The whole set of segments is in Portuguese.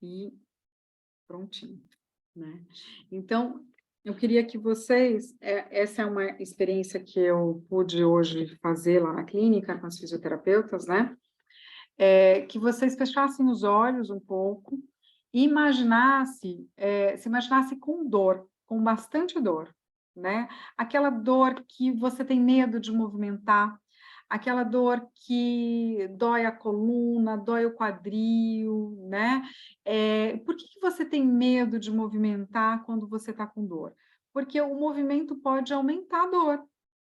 e prontinho, né? Então, eu queria que vocês, essa é uma experiência que eu pude hoje fazer lá na clínica com as fisioterapeutas, né? Que vocês fechassem os olhos um pouco e se imaginasse com dor, com bastante dor, né? Aquela dor que você tem medo de movimentar, aquela dor que dói a coluna, dói o quadril, né? Por que você tem medo de movimentar quando você está com dor? Porque o movimento pode aumentar a dor,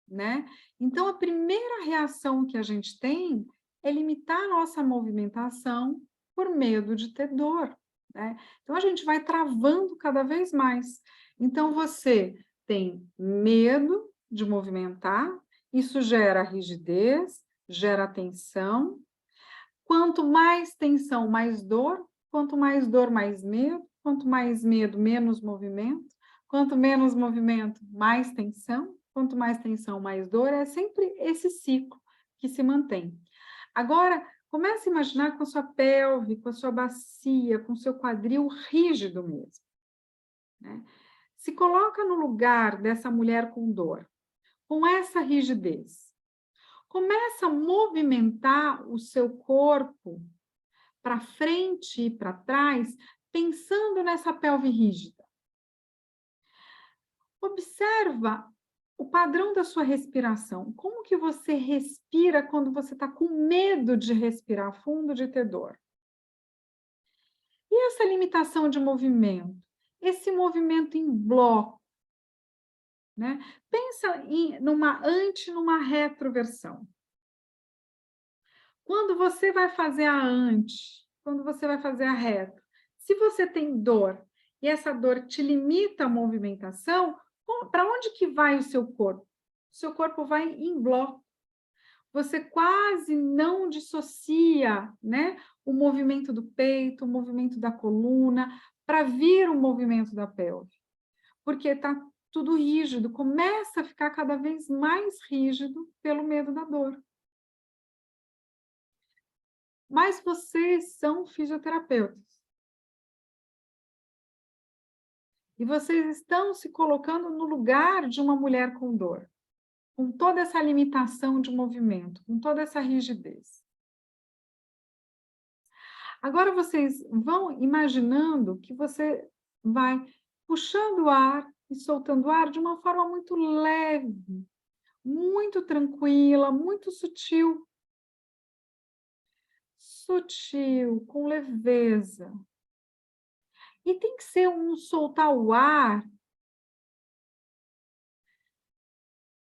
né? Então, a primeira reação que a gente tem é limitar a nossa movimentação por medo de ter dor, né? Então, a gente vai travando cada vez mais. Então, você tem medo de movimentar, isso gera rigidez, gera tensão. Quanto mais tensão, mais dor. Quanto mais dor, mais medo. Quanto mais medo, menos movimento. Quanto menos movimento, mais tensão. Quanto mais tensão, mais dor. É sempre esse ciclo que se mantém. Agora, comece a imaginar com a sua pelve, com a sua bacia, com o seu quadril rígido mesmo, né? Se coloca no lugar dessa mulher com dor, com essa rigidez. Começa a movimentar o seu corpo para frente e para trás, pensando nessa pelve rígida. Observa o padrão da sua respiração. Como que você respira quando você está com medo de respirar fundo, de ter dor? E essa limitação de movimento? Esse movimento em bloco, né? Pensa numa numa retroversão. Quando você vai fazer a quando você vai fazer a retro, se você tem dor e essa dor te limita a movimentação, para onde que vai o seu corpo? O seu corpo vai em bloco. Você quase não dissocia, né, o movimento do peito, o movimento da coluna, para vir o movimento da pelve. Porque está tudo rígido, começa a ficar cada vez mais rígido pelo medo da dor. Mas vocês são fisioterapeutas. E vocês estão se colocando no lugar de uma mulher com dor, com toda essa limitação de movimento, com toda essa rigidez. Agora vocês vão imaginando que você vai puxando o ar e soltando o ar de uma forma muito leve, muito tranquila, muito sutil. Sutil, com leveza. E tem que ser um soltar o ar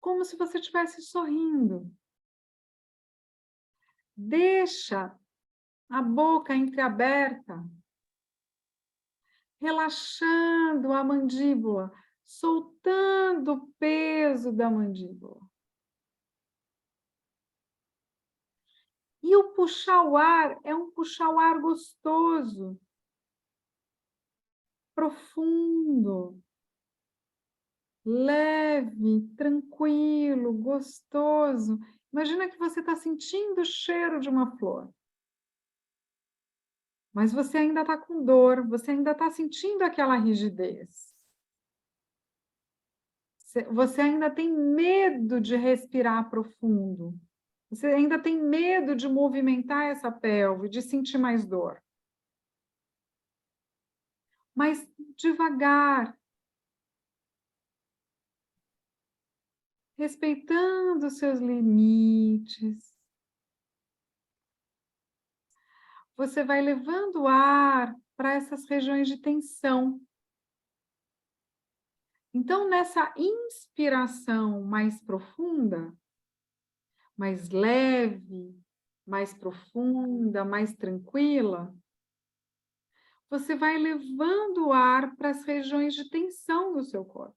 como se você estivesse sorrindo. Deixa a boca entreaberta, relaxando a mandíbula, soltando o peso da mandíbula. E o puxar o ar é um puxar o ar gostoso, profundo, leve, tranquilo, gostoso. Imagina que você está sentindo o cheiro de uma flor. Mas você ainda está com dor, você ainda está sentindo aquela rigidez. Você ainda tem medo de respirar profundo. Você ainda tem medo de movimentar essa pelve, de sentir mais dor. Mas devagar, respeitando os seus limites. Você vai levando o ar para essas regiões de tensão. Então, nessa inspiração mais profunda, mais leve, mais profunda, mais tranquila, você vai levando o ar para as regiões de tensão do seu corpo.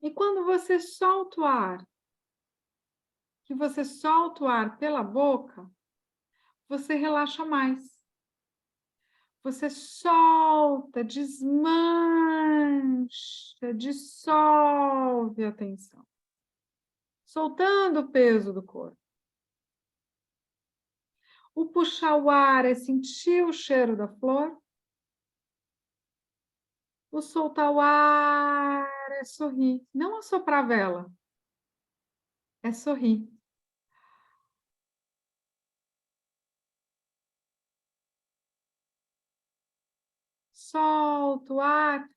E quando você solta o ar, que você solta o ar pela boca, você relaxa mais. Você solta, desmancha, dissolve a tensão, soltando o peso do corpo. O puxar o ar é sentir o cheiro da flor. O soltar o ar é sorrir. Não assoprar a vela, é sorrir. Solta o ar,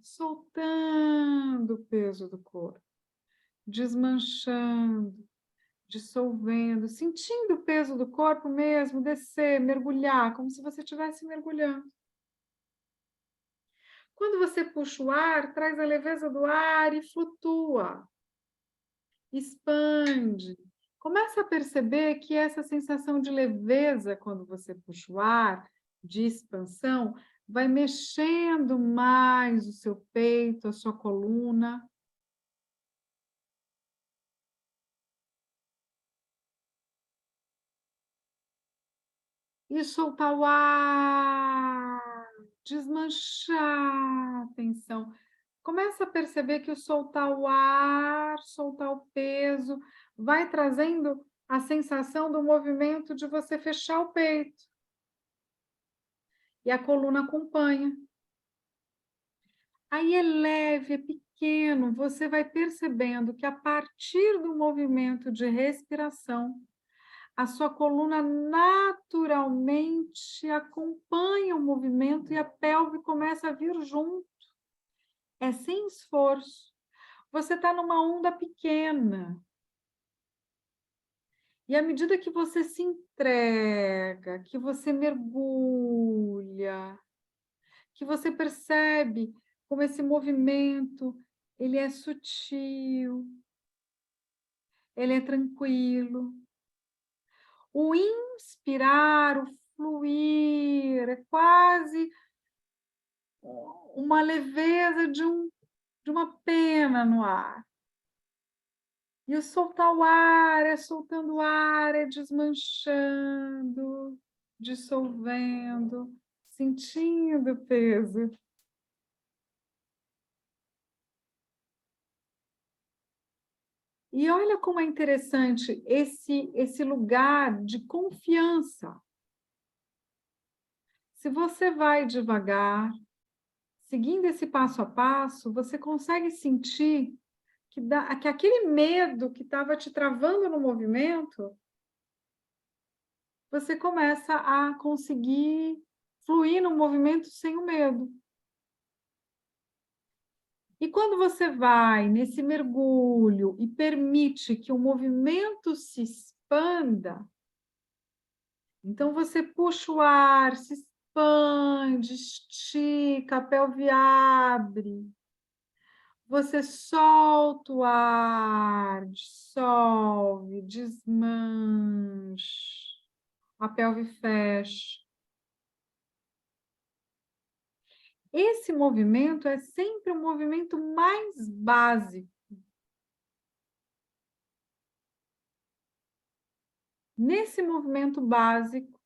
soltando o peso do corpo, desmanchando, dissolvendo, sentindo o peso do corpo mesmo, descer, mergulhar, como se você estivesse mergulhando. Quando você puxa o ar, traz a leveza do ar e flutua, expande. Começa a perceber que essa sensação de leveza, quando você puxa o ar, de expansão, vai mexendo mais o seu peito, a sua coluna. E soltar o ar, desmanchar a tensão. Começa a perceber que o soltar o ar, soltar o peso, vai trazendo a sensação do movimento de você fechar o peito. E a coluna acompanha. Aí é leve, é pequeno, você vai percebendo que a partir do movimento de respiração, a sua coluna naturalmente acompanha o movimento e a pelve começa a vir junto. É sem esforço. Você está numa onda pequena. E à medida que você se entrega, que você mergulha, que você percebe como esse movimento, ele é sutil, ele é tranquilo. O inspirar, o fluir, é quase uma leveza de uma pena no ar. E o soltar o ar, é soltando o ar, é desmanchando, dissolvendo, sentindo o peso. E olha como é interessante esse lugar de confiança. Se você vai devagar, seguindo esse passo a passo, você consegue sentir que aquele medo que estava te travando no movimento, você começa a conseguir fluir no movimento sem o medo. E quando você vai nesse mergulho e permite que o movimento se expanda, então você puxa o ar, se expande, estica, a pelve abre. Você solta o ar, dissolve, desmancha, a pelve fecha. Esse movimento é sempre o movimento mais básico. Nesse movimento básico,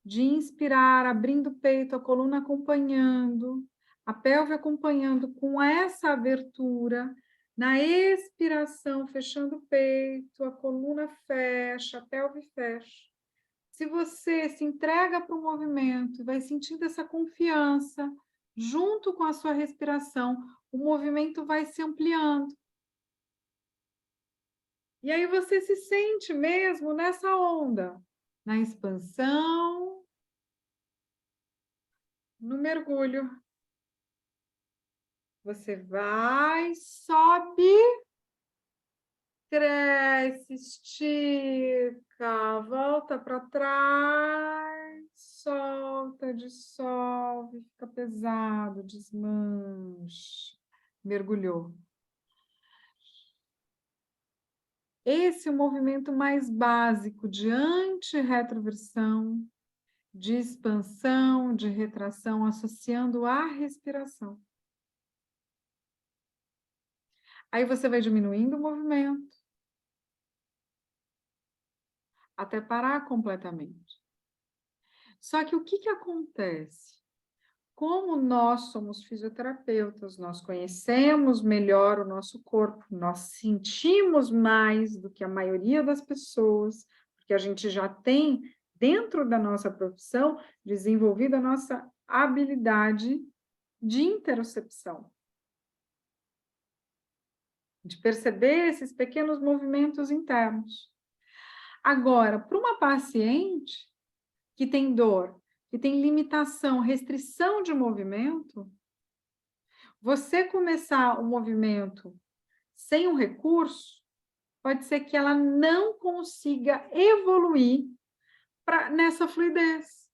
de inspirar, abrindo o peito, a coluna acompanhando, a pelve acompanhando com essa abertura, na expiração, fechando o peito, a coluna fecha, a pelve fecha. Se você se entrega para o movimento e vai sentindo essa confiança, junto com a sua respiração, o movimento vai se ampliando. E aí você se sente mesmo nessa onda, na expansão, no mergulho. Você vai, sobe, cresce, estica, volta para trás, solta, dissolve, fica pesado, desmancha, mergulhou. Esse é o movimento mais básico de anti-retroversão, de expansão, de retração, associando à respiração. Aí você vai diminuindo o movimento até parar completamente. Só que o que acontece? Como nós somos fisioterapeutas, nós conhecemos melhor o nosso corpo, nós sentimos mais do que a maioria das pessoas, porque a gente já tem, dentro da nossa profissão, desenvolvido a nossa habilidade de interocepção, de perceber esses pequenos movimentos internos. Agora, para uma paciente que tem dor, que tem limitação, restrição de movimento, você começar o movimento sem um recurso, pode ser que ela não consiga evoluir nessa fluidez.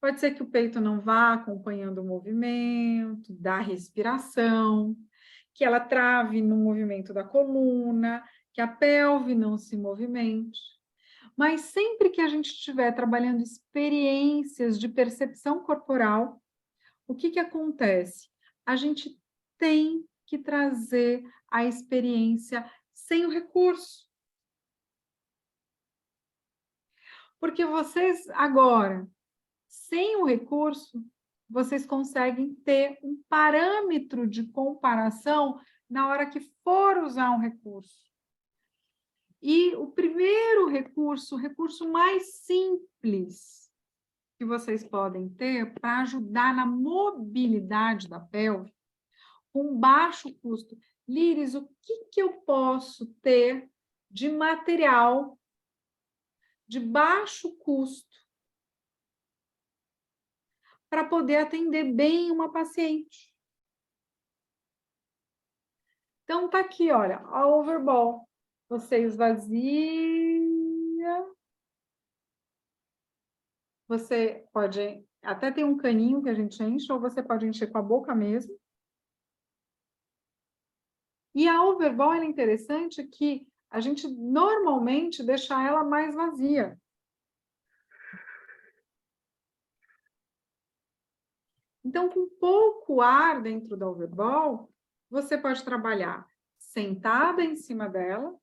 Pode ser que o peito não vá acompanhando o movimento da respiração, que ela trave no movimento da coluna, que a pelve não se movimente. Mas sempre que a gente estiver trabalhando experiências de percepção corporal, o que acontece? A gente tem que trazer a experiência sem o recurso. Porque vocês agora, sem o recurso, vocês conseguem ter um parâmetro de comparação na hora que for usar um recurso. E o primeiro recurso, o recurso mais simples que vocês podem ter para ajudar na mobilidade da pelve, com baixo custo. Líris, o que eu posso ter de material de baixo custo para poder atender bem uma paciente? Então, tá aqui, olha, a overball. Você esvazia. Você pode... Até tem um caninho que a gente enche, ou você pode encher com a boca mesmo. E a overball é interessante que a gente normalmente deixa ela mais vazia. Então, com pouco ar dentro da overball, você pode trabalhar sentada em cima dela.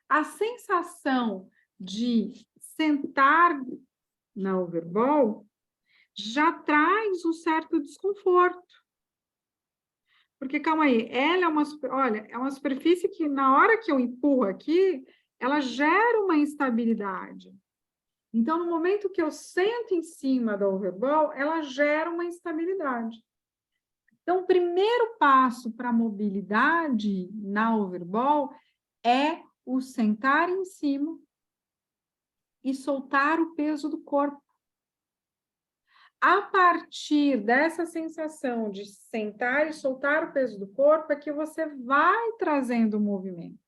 A sensação de sentar na overball já traz um certo desconforto. Porque, calma aí, ela é uma, olha, é uma superfície que, na hora que eu empurro aqui, ela gera uma instabilidade. Então, no momento que eu sento em cima da overball, ela gera uma instabilidade. Então, o primeiro passo para a mobilidade na overball é o sentar em cima e soltar o peso do corpo. A partir dessa sensação de sentar e soltar o peso do corpo, é que você vai trazendo o movimento.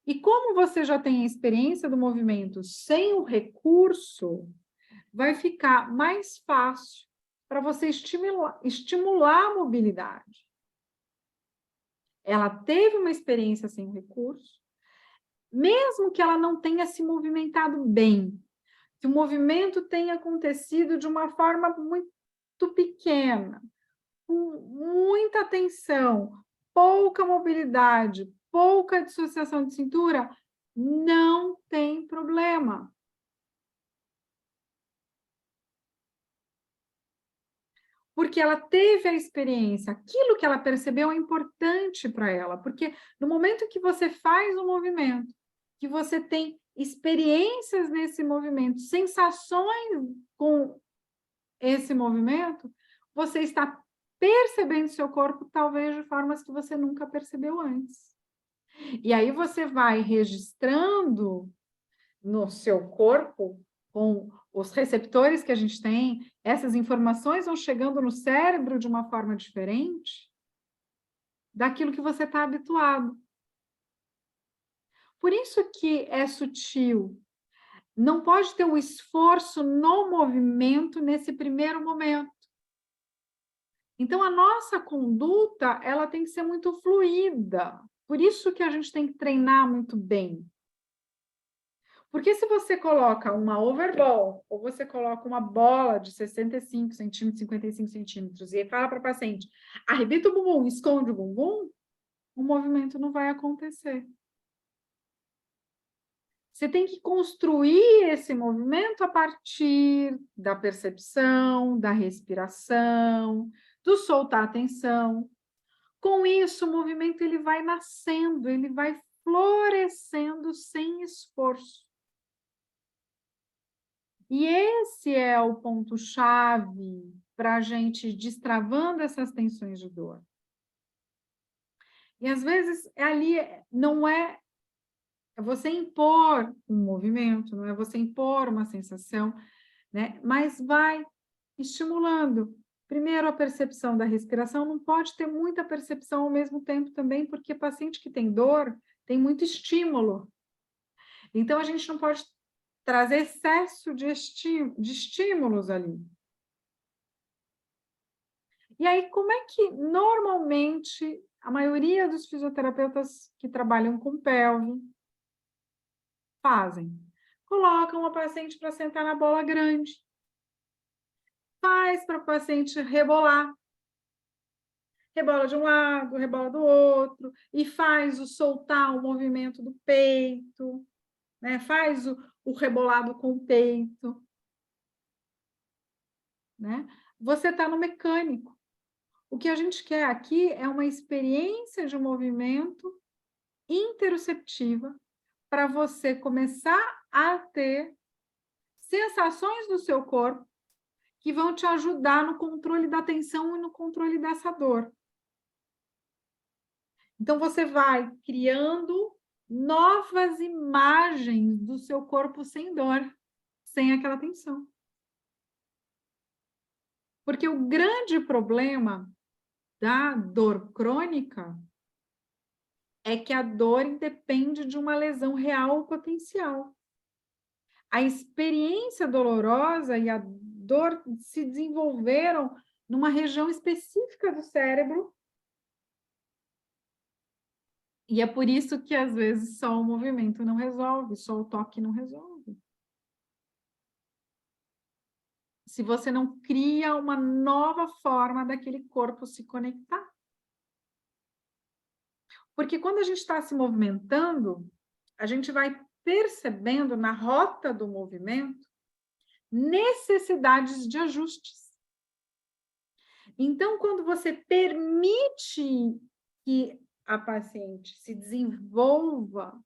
E como você já tem a experiência do movimento sem o recurso, vai ficar mais fácil para você estimular a mobilidade. Ela teve uma experiência sem recurso, mesmo que ela não tenha se movimentado bem, que o movimento tenha acontecido de uma forma muito pequena, com muita atenção, pouca mobilidade, pouca dissociação de cintura, não tem problema. Porque ela teve a experiência, aquilo que ela percebeu é importante para ela, porque no momento que você faz um movimento, que você tem experiências nesse movimento, sensações com esse movimento, você está percebendo seu corpo, talvez de formas que você nunca percebeu antes. E aí você vai registrando no seu corpo, com os receptores que a gente tem, essas informações vão chegando no cérebro de uma forma diferente daquilo que você está habituado. Por isso que é sutil. Não pode ter um esforço no movimento nesse primeiro momento. Então, a nossa conduta, ela tem que ser muito fluida. Por isso que a gente tem que treinar muito bem. Porque se você coloca uma overball, ou você coloca uma bola de 65 centímetros, 55 centímetros, e fala para a paciente, arrebita o bumbum, esconde o bumbum, o movimento não vai acontecer. Você tem que construir esse movimento a partir da percepção, da respiração, do soltar a tensão. Com isso, o movimento ele vai nascendo, ele vai florescendo sem esforço. E esse é o ponto-chave para a gente ir destravando essas tensões de dor. E às vezes ali não é você impor um movimento, não é você impor uma sensação, né? Mas vai estimulando. Primeiro, a percepção da respiração, não pode ter muita percepção ao mesmo tempo também, porque paciente que tem dor tem muito estímulo. Então, a gente não pode trazer excesso de estímulos ali. E aí, como é que normalmente a maioria dos fisioterapeutas que trabalham com pelve fazem? Colocam a paciente para sentar na bola grande, faz para o paciente rebolar, rebola de um lado, rebola do outro, e faz o soltar o movimento do peito, né? Faz o rebolado com o peito, né? Você está no mecânico. O que a gente quer aqui é uma experiência de movimento interoceptiva para você começar a ter sensações do seu corpo que vão te ajudar no controle da tensão e no controle dessa dor. Então, você vai criando novas imagens do seu corpo sem dor, sem aquela tensão. Porque o grande problema da dor crônica é que a dor independe de uma lesão real ou potencial. A experiência dolorosa e a dor se desenvolveram numa região específica do cérebro. E é por isso que, às vezes, só o movimento não resolve, só o toque não resolve. Se você não cria uma nova forma daquele corpo se conectar. Porque quando a gente está se movimentando, a gente vai percebendo na rota do movimento necessidades de ajustes. Então, quando você permite que a paciente se desenvolva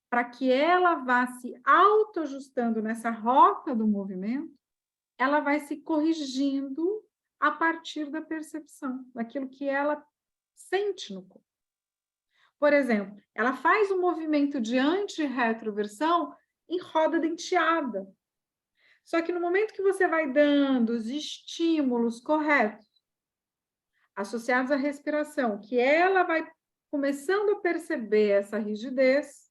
para que ela vá se autoajustando nessa rota do movimento, ela vai se corrigindo a partir da percepção, daquilo que ela sente no corpo. Por exemplo, ela faz um movimento de anti-retroversão em roda denteada. Só que no momento que você vai dando os estímulos corretos, associados à respiração, que ela vai começando a perceber essa rigidez,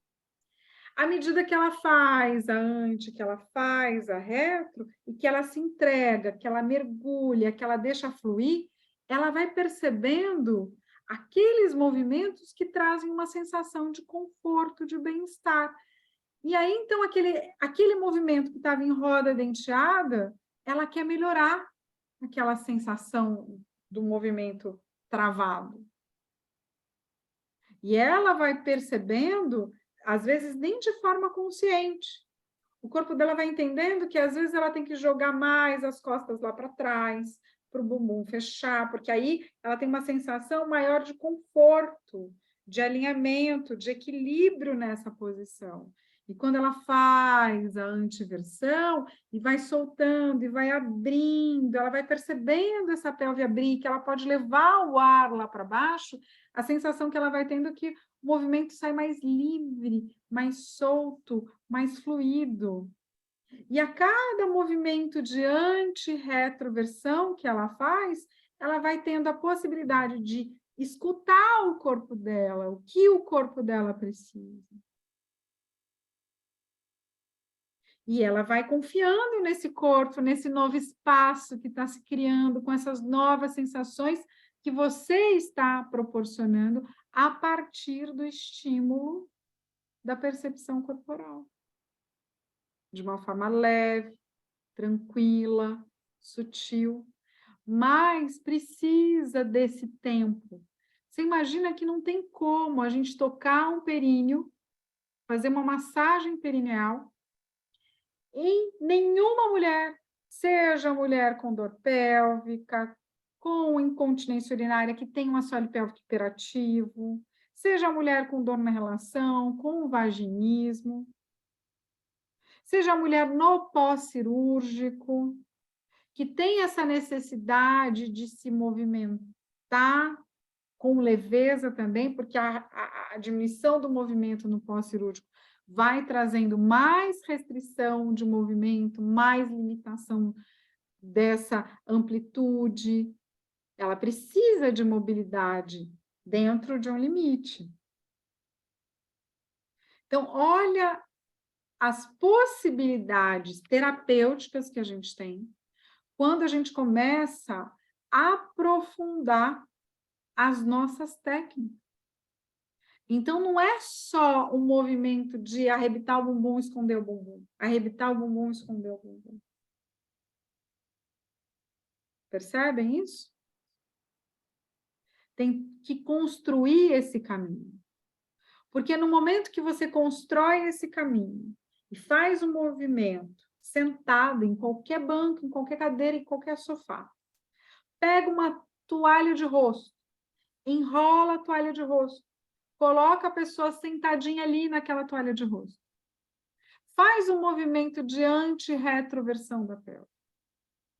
à medida que ela faz a anti, que ela faz a retro, e que ela se entrega, que ela mergulha, que ela deixa fluir, ela vai percebendo aqueles movimentos que trazem uma sensação de conforto, de bem-estar. E aí, então, aquele movimento que estava em roda denteada, ela quer melhorar aquela sensação do movimento travado. E ela vai percebendo, às vezes nem de forma consciente. O corpo dela vai entendendo que às vezes ela tem que jogar mais as costas lá para trás, para o bumbum fechar, porque aí ela tem uma sensação maior de conforto, de alinhamento, de equilíbrio nessa posição. E quando ela faz a antiversão e vai soltando e vai abrindo, ela vai percebendo essa pelve abrir, que ela pode levar o ar lá para baixo, a sensação que ela vai tendo é que o movimento sai mais livre, mais solto, mais fluido. E a cada movimento de anti-retroversão que ela faz, ela vai tendo a possibilidade de escutar o corpo dela, o que o corpo dela precisa. E ela vai confiando nesse corpo, nesse novo espaço que está se criando, com essas novas sensações que você está proporcionando a partir do estímulo da percepção corporal. De uma forma leve, tranquila, sutil, mas precisa desse tempo. Você imagina que não tem como a gente tocar um períneo, fazer uma massagem perineal em nenhuma mulher, seja mulher com dor pélvica, com incontinência urinária que tem um assoalho pélvico hiperativo, seja mulher com dor na relação, com vaginismo. seja a mulher no pós-cirúrgico, que tem essa necessidade de se movimentar com leveza também, porque a diminuição do movimento no pós-cirúrgico vai trazendo mais restrição de movimento, mais limitação dessa amplitude. Ela precisa de mobilidade dentro de um limite. Então, olha as possibilidades terapêuticas que a gente tem quando a gente começa a aprofundar as nossas técnicas. Então, não é só um movimento de arrebitar o bumbum, esconder o bumbum. Arrebitar o bumbum, esconder o bumbum. Percebem isso? Tem que construir esse caminho. Porque no momento que você constrói esse caminho e faz um movimento sentado em qualquer banco, em qualquer cadeira, em qualquer sofá, pega uma toalha de rosto, enrola a toalha de rosto, coloca a pessoa sentadinha ali naquela toalha de rosto. Faz um movimento de anti-retroversão da pelve,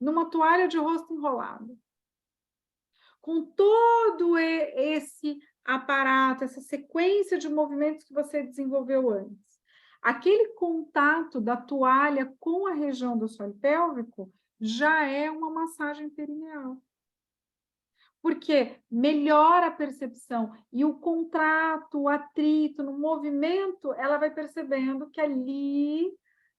numa toalha de rosto enrolada. Com todo esse aparato, essa sequência de movimentos que você desenvolveu antes. Aquele contato da toalha com a região do assoalho pélvico já é uma massagem perineal. Porque melhora a percepção e o contrato, o atrito, no movimento, ela vai percebendo que ali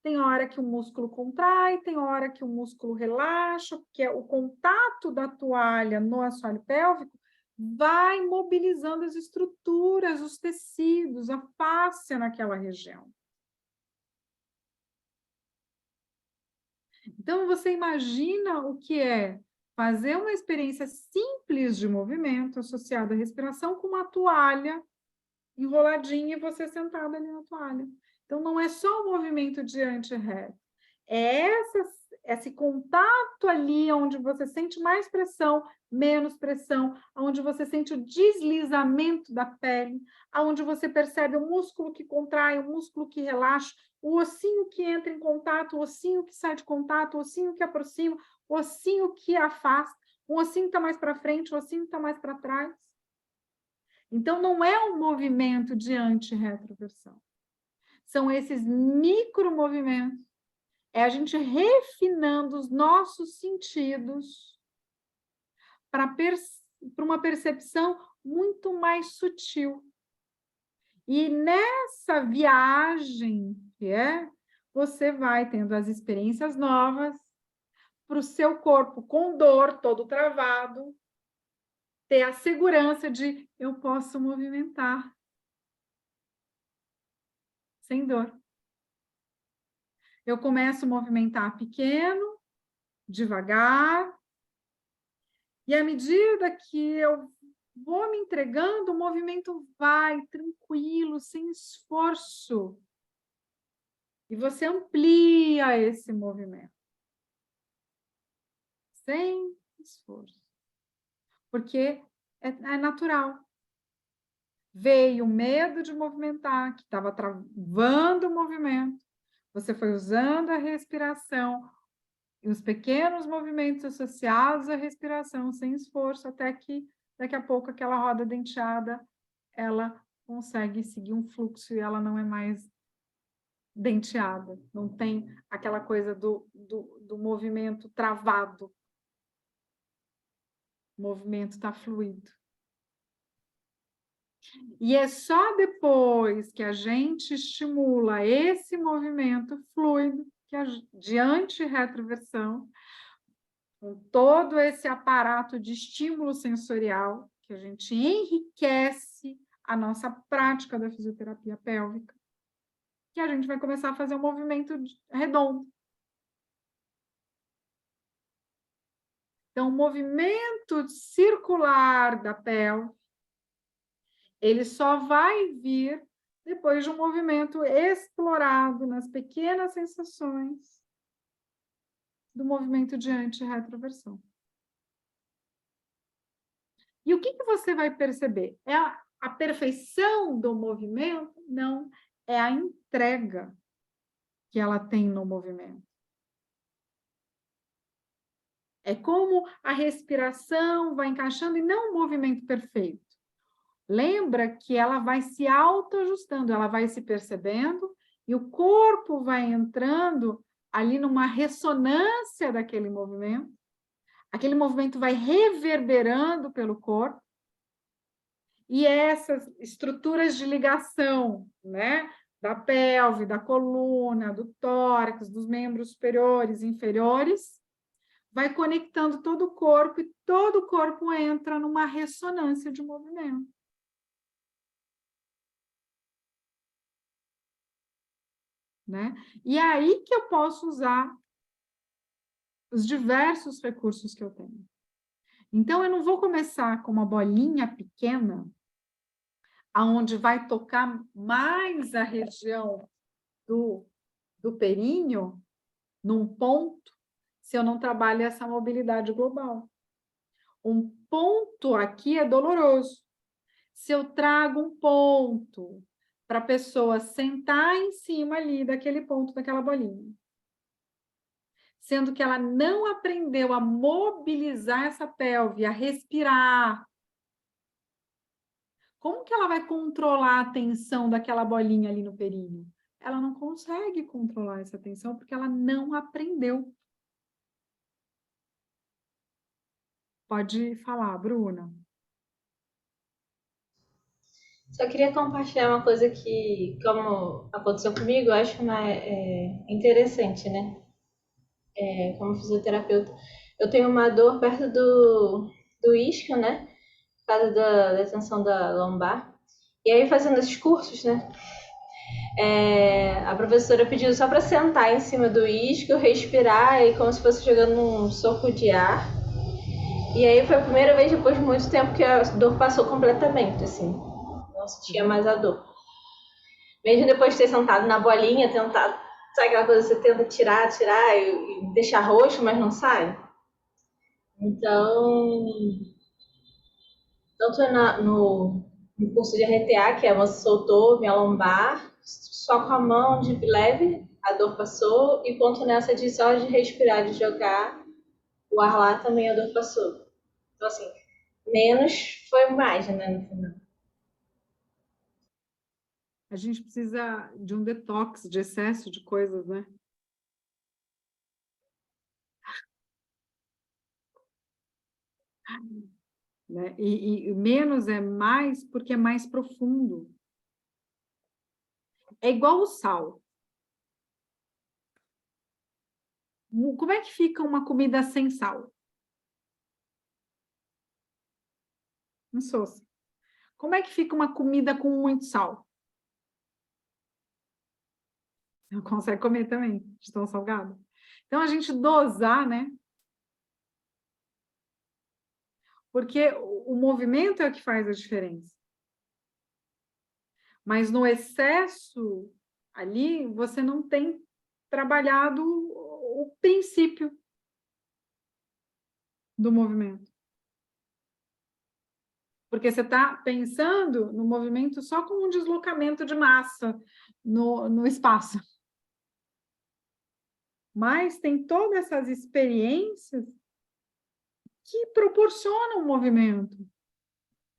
tem hora que o músculo contrai, tem hora que o músculo relaxa, porque o contato da toalha no assoalho pélvico vai mobilizando as estruturas, os tecidos, a fáscia naquela região. Então, você imagina o que é fazer uma experiência simples de movimento associada à respiração com uma toalha enroladinha e você sentado ali na toalha. Então, não é só o movimento de anti-reto, é esse contato ali onde você sente mais pressão, menos pressão, onde você sente o deslizamento da pele, onde você percebe o músculo que contrai, o músculo que relaxa, o ossinho que entra em contato, o ossinho que sai de contato, o ossinho que aproxima, o ossinho que afasta, o ossinho está mais para frente, o ossinho está mais para trás. Então, não é um movimento de anti-retroversão. São esses micromovimentos. É a gente refinando os nossos sentidos para uma percepção muito mais sutil. E nessa viagem que você vai tendo as experiências novas para o seu corpo com dor, todo travado, ter a segurança de eu posso movimentar sem dor. Eu começo a movimentar pequeno, devagar, e à medida que eu vou me entregando, o movimento vai tranquilo, sem esforço. E você amplia esse movimento. Sem esforço. Porque é natural. Veio o medo de movimentar, que estava travando o movimento. Você foi usando a respiração e os pequenos movimentos associados à respiração, sem esforço, até que daqui a pouco aquela roda denteada, ela consegue seguir um fluxo e ela não é mais denteada, não tem aquela coisa do movimento travado. O movimento está fluido. E é só depois que a gente estimula esse movimento fluido, de anti-retroversão, com todo esse aparato de estímulo sensorial, que a gente enriquece a nossa prática da fisioterapia pélvica, que a gente vai começar a fazer um movimento redondo. Então, o movimento circular da pelve, ele só vai vir depois de um movimento explorado nas pequenas sensações do movimento de anti-retroversão. E o que você vai perceber? É a perfeição do movimento? Não, é a entrega. que ela tem no movimento. É como a respiração vai encaixando e não um movimento perfeito. Lembra que ela vai se autoajustando, ela vai se percebendo e o corpo vai entrando ali numa ressonância daquele movimento. Aquele movimento vai reverberando pelo corpo. E essas estruturas de ligação, né, da pelve, da coluna, do tórax, dos membros superiores e inferiores, vai conectando todo o corpo e todo o corpo entra numa ressonância de movimento. Né? E aí que eu posso usar os diversos recursos que eu tenho. Então, eu não vou começar com uma bolinha pequena, aonde vai tocar mais a região do períneo, num ponto, se eu não trabalho essa mobilidade global. Um ponto aqui é doloroso. Se eu trago um ponto para a pessoa sentar em cima ali daquele ponto, daquela bolinha, sendo que ela não aprendeu a mobilizar essa pelve, a respirar, como que ela vai controlar a tensão daquela bolinha ali no períneo? Ela não consegue controlar essa tensão porque ela não aprendeu. Pode falar, Bruna. Só queria compartilhar uma coisa que, como aconteceu comigo, eu acho interessante, né? Como fisioterapeuta. Eu tenho uma dor perto do isquio, né? Por causa da tensão da lombar. E aí, fazendo esses cursos, né? A professora pediu só para sentar em cima do isquio, respirar, e como se fosse jogando um soco de ar. E aí foi a primeira vez depois de muito tempo que a dor passou completamente, assim. Não sentia mais a dor. Mesmo depois de ter sentado na bolinha, tentado, sabe aquela coisa que você tenta tirar e deixar roxo, mas não sai? Então, tanto no curso de RTA, que a moça soltou minha lombar, só com a mão de leve, a dor passou, e quanto nessa de só de respirar, de jogar o ar lá, também a dor passou. Então, assim, menos foi mais, né, no final. A gente precisa de um detox, de excesso de coisas, né? Né? E menos é mais porque é mais profundo. É igual o sal. Como é que fica uma comida sem sal? Insossa. Como é que fica uma comida com muito sal? Não consegue comer também, de tão salgado. Então, a gente dosar, né? Porque o movimento é o que faz a diferença. Mas no excesso ali, você não tem trabalhado o princípio do movimento. Porque você está pensando no movimento só como um deslocamento de massa no espaço. Mas tem todas essas experiências que proporcionam o movimento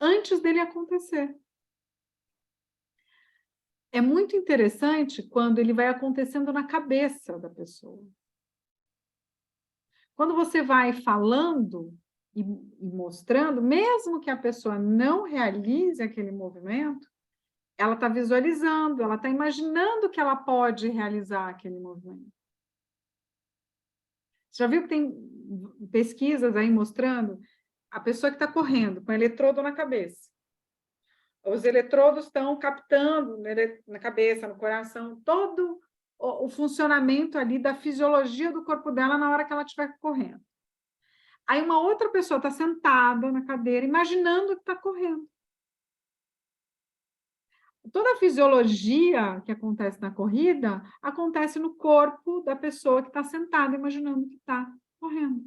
antes dele acontecer. É muito interessante quando ele vai acontecendo na cabeça da pessoa. Quando você vai falando e mostrando, mesmo que a pessoa não realize aquele movimento, ela está visualizando, ela está imaginando que ela pode realizar aquele movimento. Você já viu que tem pesquisas aí mostrando a pessoa que está correndo com eletrodo na cabeça? Os eletrodos estão captando na cabeça, no coração, todo o funcionamento ali da fisiologia do corpo dela na hora que ela estiver correndo. Aí uma outra pessoa está sentada na cadeira, imaginando que está correndo. Toda a fisiologia que acontece na corrida acontece no corpo da pessoa que está sentada, imaginando que está correndo.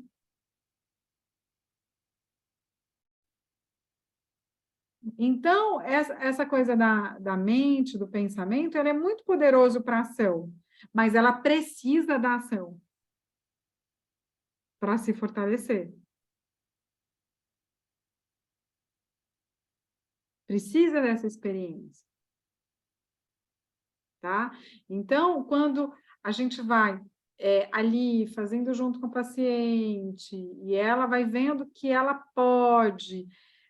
Então, essa coisa da mente, do pensamento, ela é muito poderoso para a ação. mas ela precisa da ação para se fortalecer. Precisa dessa experiência. Tá? Então, quando a gente vai ali fazendo junto com o paciente, e ela vai vendo que ela pode,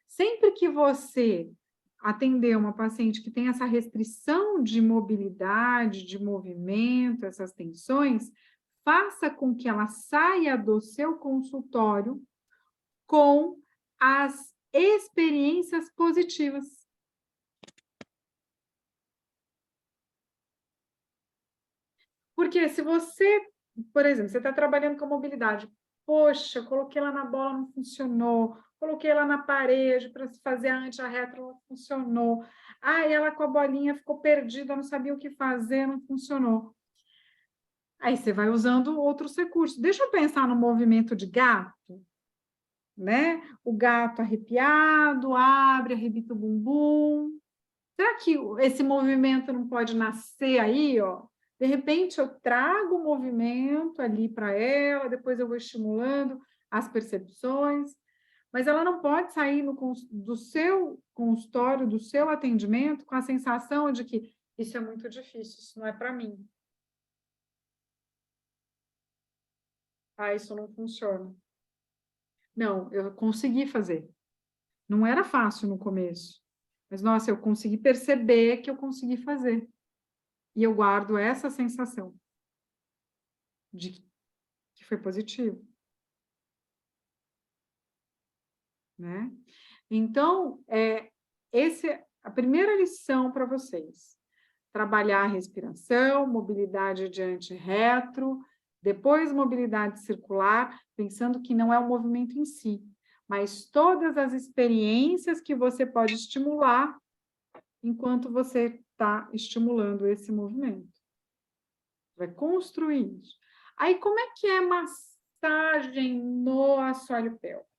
sempre que você atender uma paciente que tem essa restrição de mobilidade, de movimento, essas tensões, faça com que ela saia do seu consultório com as experiências positivas. Porque se você, por exemplo, você está trabalhando com mobilidade, poxa, coloquei ela na bola, não funcionou, coloquei ela na parede para se fazer a anti-retro, não funcionou. Ah, ela com a bolinha ficou perdida, não sabia o que fazer, não funcionou. Aí você vai usando outros recursos. Deixa eu pensar no movimento de gato, né? O gato arrepiado, abre, arrebita o bumbum. Será que esse movimento não pode nascer aí, ó? De repente, eu trago o movimento ali para ela, depois eu vou estimulando as percepções, mas ela não pode sair do seu consultório, do seu atendimento, com a sensação de que isso é muito difícil, isso não é para mim. Ah, isso não funciona. Não, eu consegui fazer. Não era fácil no começo, mas, nossa, eu consegui perceber que eu consegui fazer. E eu guardo essa sensação de que foi positivo, né? Então, essa é a primeira lição para vocês. Trabalhar a respiração, mobilidade diante retro, depois mobilidade circular, pensando que não é o movimento em si, mas todas as experiências que você pode estimular enquanto você está estimulando esse movimento. Vai construir isso. Aí, como é que é massagem no assoalho pélvico?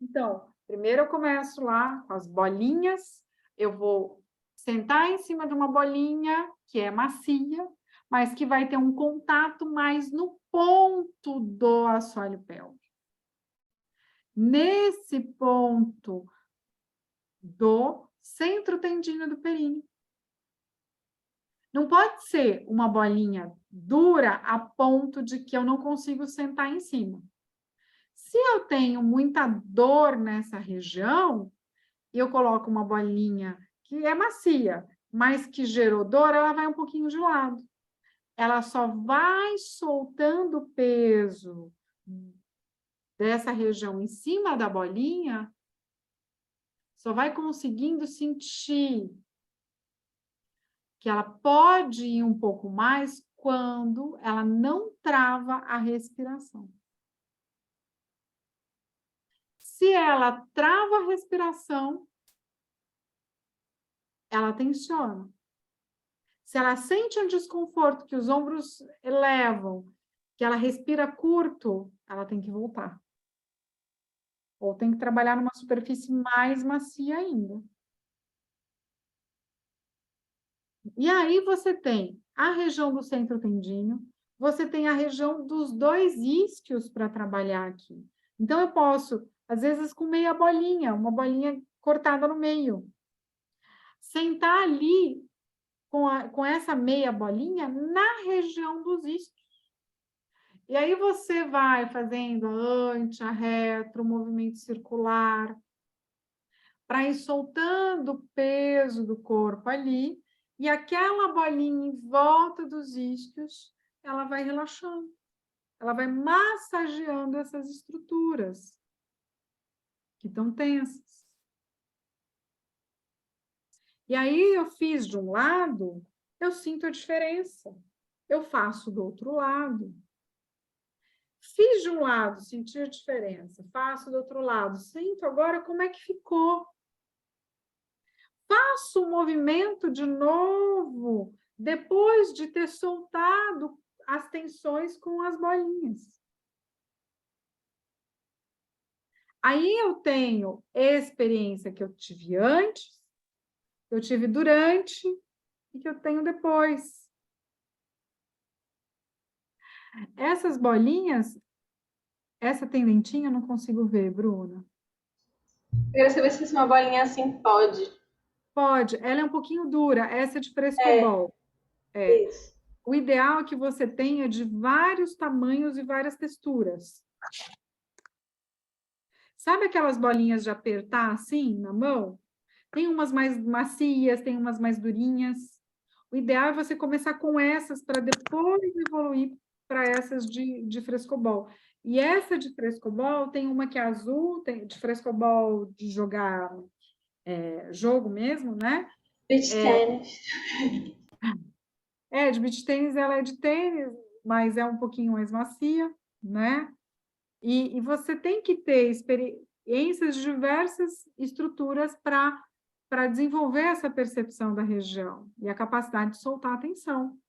Então, primeiro eu começo lá com as bolinhas, eu vou sentar em cima de uma bolinha que é macia, mas que vai ter um contato mais no ponto do assoalho pélvico. Nesse ponto do centro tendíneo do períneo. Não pode ser uma bolinha dura a ponto de que eu não consigo sentar em cima. Se eu tenho muita dor nessa região, e eu coloco uma bolinha que é macia, mas que gerou dor, ela vai um pouquinho de lado. Ela só vai soltando o peso dessa região em cima da bolinha, só vai conseguindo sentir que ela pode ir um pouco mais quando ela não trava a respiração. Se ela trava a respiração, ela tensiona. Se ela sente um desconforto, que os ombros elevam, que ela respira curto, ela tem que voltar. Ou tem que trabalhar numa superfície mais macia ainda. E aí você tem a região do centro tendíneo, você tem a região dos dois isquios para trabalhar aqui. Então, eu posso, às vezes, com meia bolinha, uma bolinha cortada no meio. Sentar ali com essa meia bolinha na região dos isquios. E aí você vai fazendo anti-retro, movimento circular, para ir soltando o peso do corpo ali, e aquela bolinha em volta dos isquios, ela vai relaxando. Ela vai massageando essas estruturas que estão tensas. E aí eu fiz de um lado, eu sinto a diferença. Eu faço do outro lado. Fiz de um lado, senti a diferença. Faço do outro lado, sinto agora como é que ficou. Faço o movimento de novo, depois de ter soltado as tensões com as bolinhas. Aí eu tenho experiência que eu tive antes, que eu tive durante e que eu tenho depois. Essas bolinhas, essa tem dentinho, eu não consigo ver, Bruna. Eu queria saber se uma bolinha assim pode. Pode, ela é um pouquinho dura, essa é de É, frescobol. É. isso. O ideal é que você tenha de vários tamanhos e várias texturas. Sabe aquelas bolinhas de apertar assim na mão? Tem umas mais macias, tem umas mais durinhas. O ideal é você começar com essas para depois evoluir para essas de frescobol. E essa de frescobol tem uma que é azul, tem de frescobol de jogar jogo mesmo, né? Beach tênis. De beach tênis, ela é de tênis, mas é um pouquinho mais macia, né? E você tem que ter experiências de diversas estruturas para desenvolver essa percepção da região e a capacidade de soltar a atenção.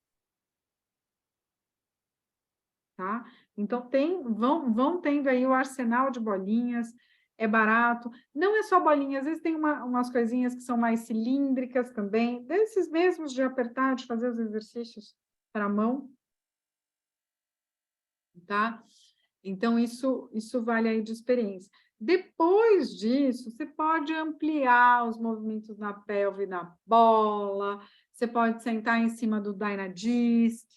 Tá? Então, vão tendo aí o arsenal de bolinhas, é barato. Não é só bolinha, às vezes tem umas coisinhas que são mais cilíndricas também, desses mesmos de apertar, de fazer os exercícios para a mão. Tá? Então, isso vale aí de experiência. Depois disso, você pode ampliar os movimentos na pelve e na bola, você pode sentar em cima do Dynadisc,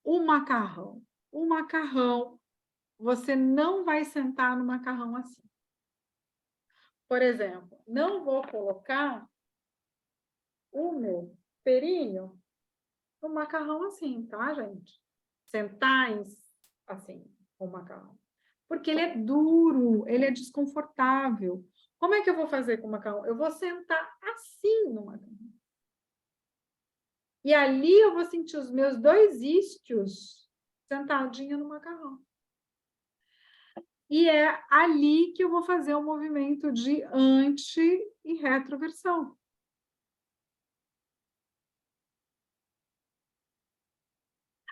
o macarrão. O macarrão, você não vai sentar no macarrão assim. Por exemplo, não vou colocar o meu períneo no macarrão assim, tá, gente? Sentar assim, com o macarrão. Porque ele é duro, ele é desconfortável. Como é que eu vou fazer com o macarrão? Eu vou sentar assim no macarrão. E ali eu vou sentir os meus dois isquios sentadinho no macarrão. E é ali que eu vou fazer o movimento de anti e retroversão.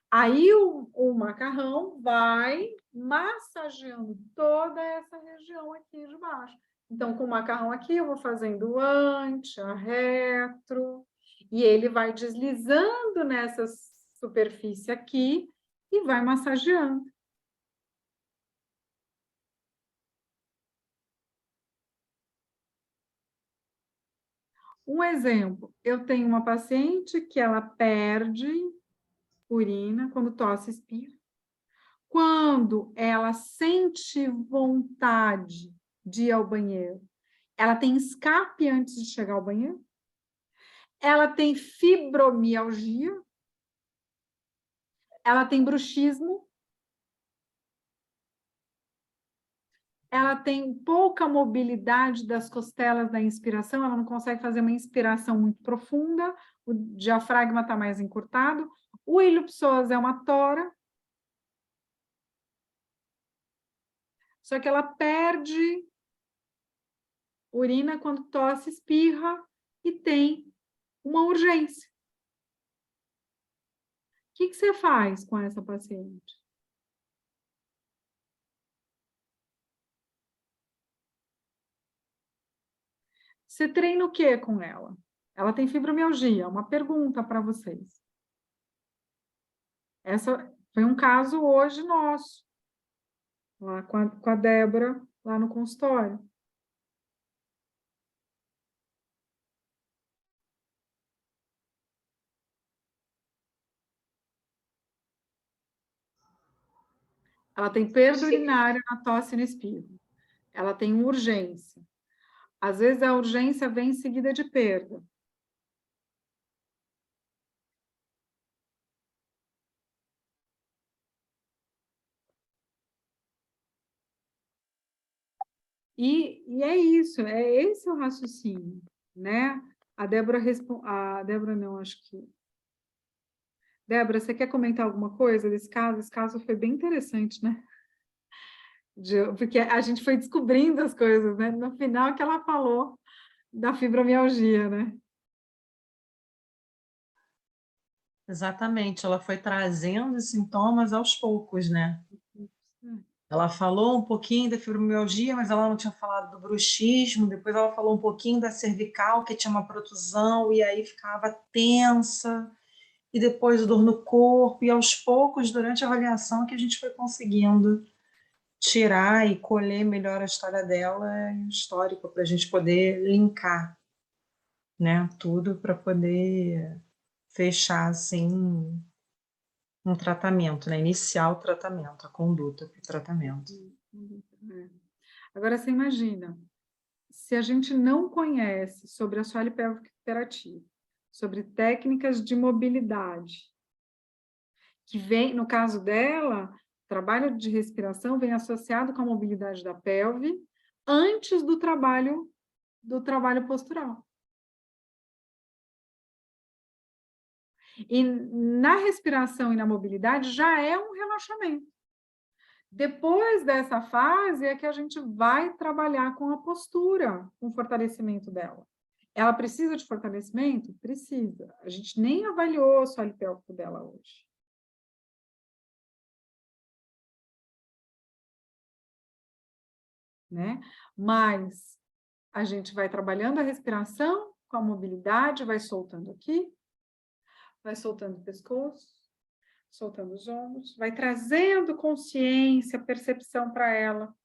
Aí o macarrão vai massageando toda essa região aqui de baixo. Então, com o macarrão aqui, eu vou fazendo o anti, a retro, e ele vai deslizando nessa superfície aqui e vai massageando. Um exemplo, eu tenho uma paciente que ela perde urina quando tosse e espirra. Quando ela sente vontade de ir ao banheiro, ela tem escape antes de chegar ao banheiro, ela tem fibromialgia, ela tem bruxismo, ela tem pouca mobilidade das costelas da inspiração, ela não consegue fazer uma inspiração muito profunda, o diafragma está mais encurtado, o ilipsoas é uma tora, só que ela perde urina quando tosse, espirra e tem uma urgência. O que você faz com essa paciente? Você treina o que com ela? Ela tem fibromialgia. Uma pergunta para vocês. Essa foi um caso hoje nosso, lá com a Débora, lá no consultório. Ela tem perda urinária na tosse e no espirro. Ela tem urgência. Às vezes a urgência vem em seguida de perda. E é isso, é esse o raciocínio, né? A Débora não, acho que... Débora, você quer comentar alguma coisa desse caso? Esse caso foi bem interessante, né? Porque a gente foi descobrindo as coisas, né? No final que ela falou da fibromialgia, né? Exatamente, ela foi trazendo os sintomas aos poucos, né? Ela falou um pouquinho da fibromialgia, mas ela não tinha falado do bruxismo, depois ela falou um pouquinho da cervical, que tinha uma protusão, e aí ficava tensa, e depois dor no corpo, e aos poucos, durante a avaliação, que a gente foi conseguindo tirar e colher melhor a história dela e o histórico, para a gente poder linkar, né, tudo para poder fechar, assim, um tratamento, né, iniciar o tratamento, a conduta para o tratamento. É. Agora, você imagina, se a gente não conhece sobre assoalho pélvico hiperativo, sobre técnicas de mobilidade, que vem, no caso dela, o trabalho de respiração vem associado com a mobilidade da pelve antes do trabalho postural. E na respiração e na mobilidade já é um relaxamento. Depois dessa fase é que a gente vai trabalhar com a postura, com o fortalecimento dela. Ela precisa de fortalecimento? Precisa. A gente nem avaliou o assoalho pélvico dela hoje. Né? Mas a gente vai trabalhando a respiração com a mobilidade, vai soltando aqui, vai soltando o pescoço, soltando os ombros, vai trazendo consciência, percepção para ela,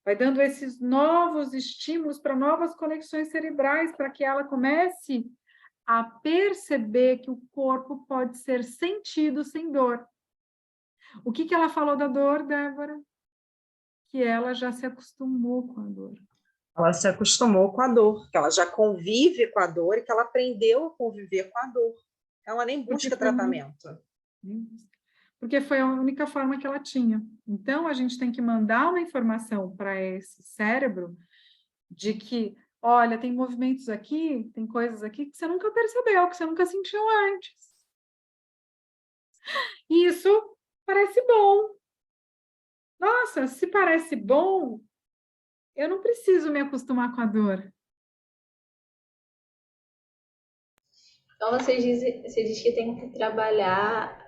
vai dando esses novos estímulos para novas conexões cerebrais, para que ela comece a perceber que o corpo pode ser sentido sem dor. O que ela falou da dor, Débora? Que ela já se acostumou com a dor. Ela se acostumou com a dor, que ela já convive com a dor e que ela aprendeu a conviver com a dor. Ela nem busca tratamento. Porque foi a única forma que ela tinha. Então, a gente tem que mandar uma informação para esse cérebro de que, olha, tem movimentos aqui, tem coisas aqui que você nunca percebeu, que você nunca sentiu antes. E isso parece bom. Nossa, se parece bom, eu não preciso me acostumar com a dor. Então, você diz que tem que trabalhar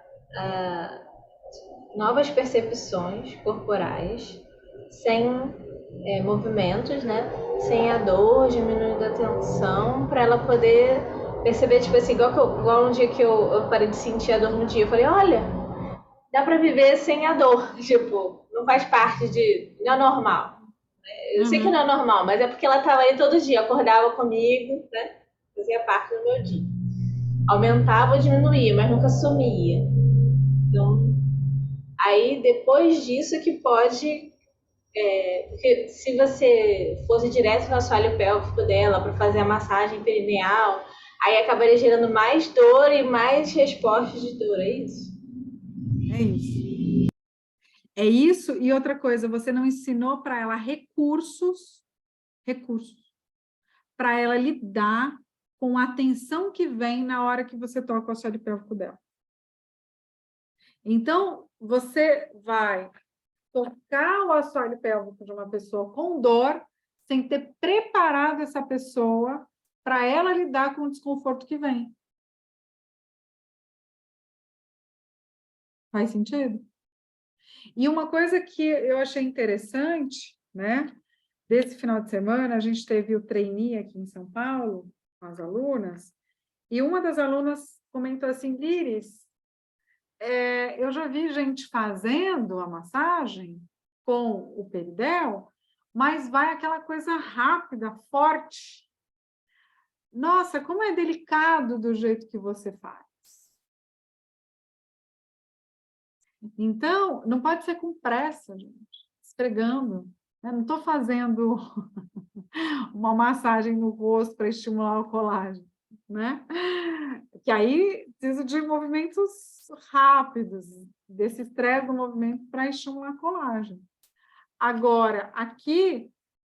novas percepções corporais, sem movimentos, né? Sem a dor, diminuindo a tensão, para ela poder perceber, tipo assim, igual um dia que eu parei de sentir a dor no dia, eu falei, olha, dá para viver sem a dor, tipo, não faz parte não é normal. Eu sei que não é normal, mas é porque ela estava aí todo dia, acordava comigo, né? Fazia parte do meu dia. Aumentava ou diminuía, mas nunca sumia. Então, aí depois disso que pode, porque se você fosse direto no assoalho pélvico dela para fazer a massagem perineal, aí acabaria gerando mais dor e mais respostas de dor, é isso? É isso. É isso, e outra coisa, você não ensinou para ela recursos para ela lidar com a tensão que vem na hora que você toca o assoalho pélvico dela. Então, você vai tocar o assoalho pélvico de uma pessoa com dor, sem ter preparado essa pessoa para ela lidar com o desconforto que vem. Faz sentido? E uma coisa que eu achei interessante, né? Desse final de semana, a gente teve o trainee aqui em São Paulo, com as alunas, e uma das alunas comentou assim, Liris, eu já vi gente fazendo a massagem com o peridel, mas vai aquela coisa rápida, forte. Nossa, como é delicado do jeito que você faz. Então, não pode ser com pressa, gente, esfregando. Eu não estou fazendo uma massagem no rosto para estimular o colágeno, né? Que aí precisa de movimentos rápidos, desse estresse do movimento para estimular colágeno. Agora, aqui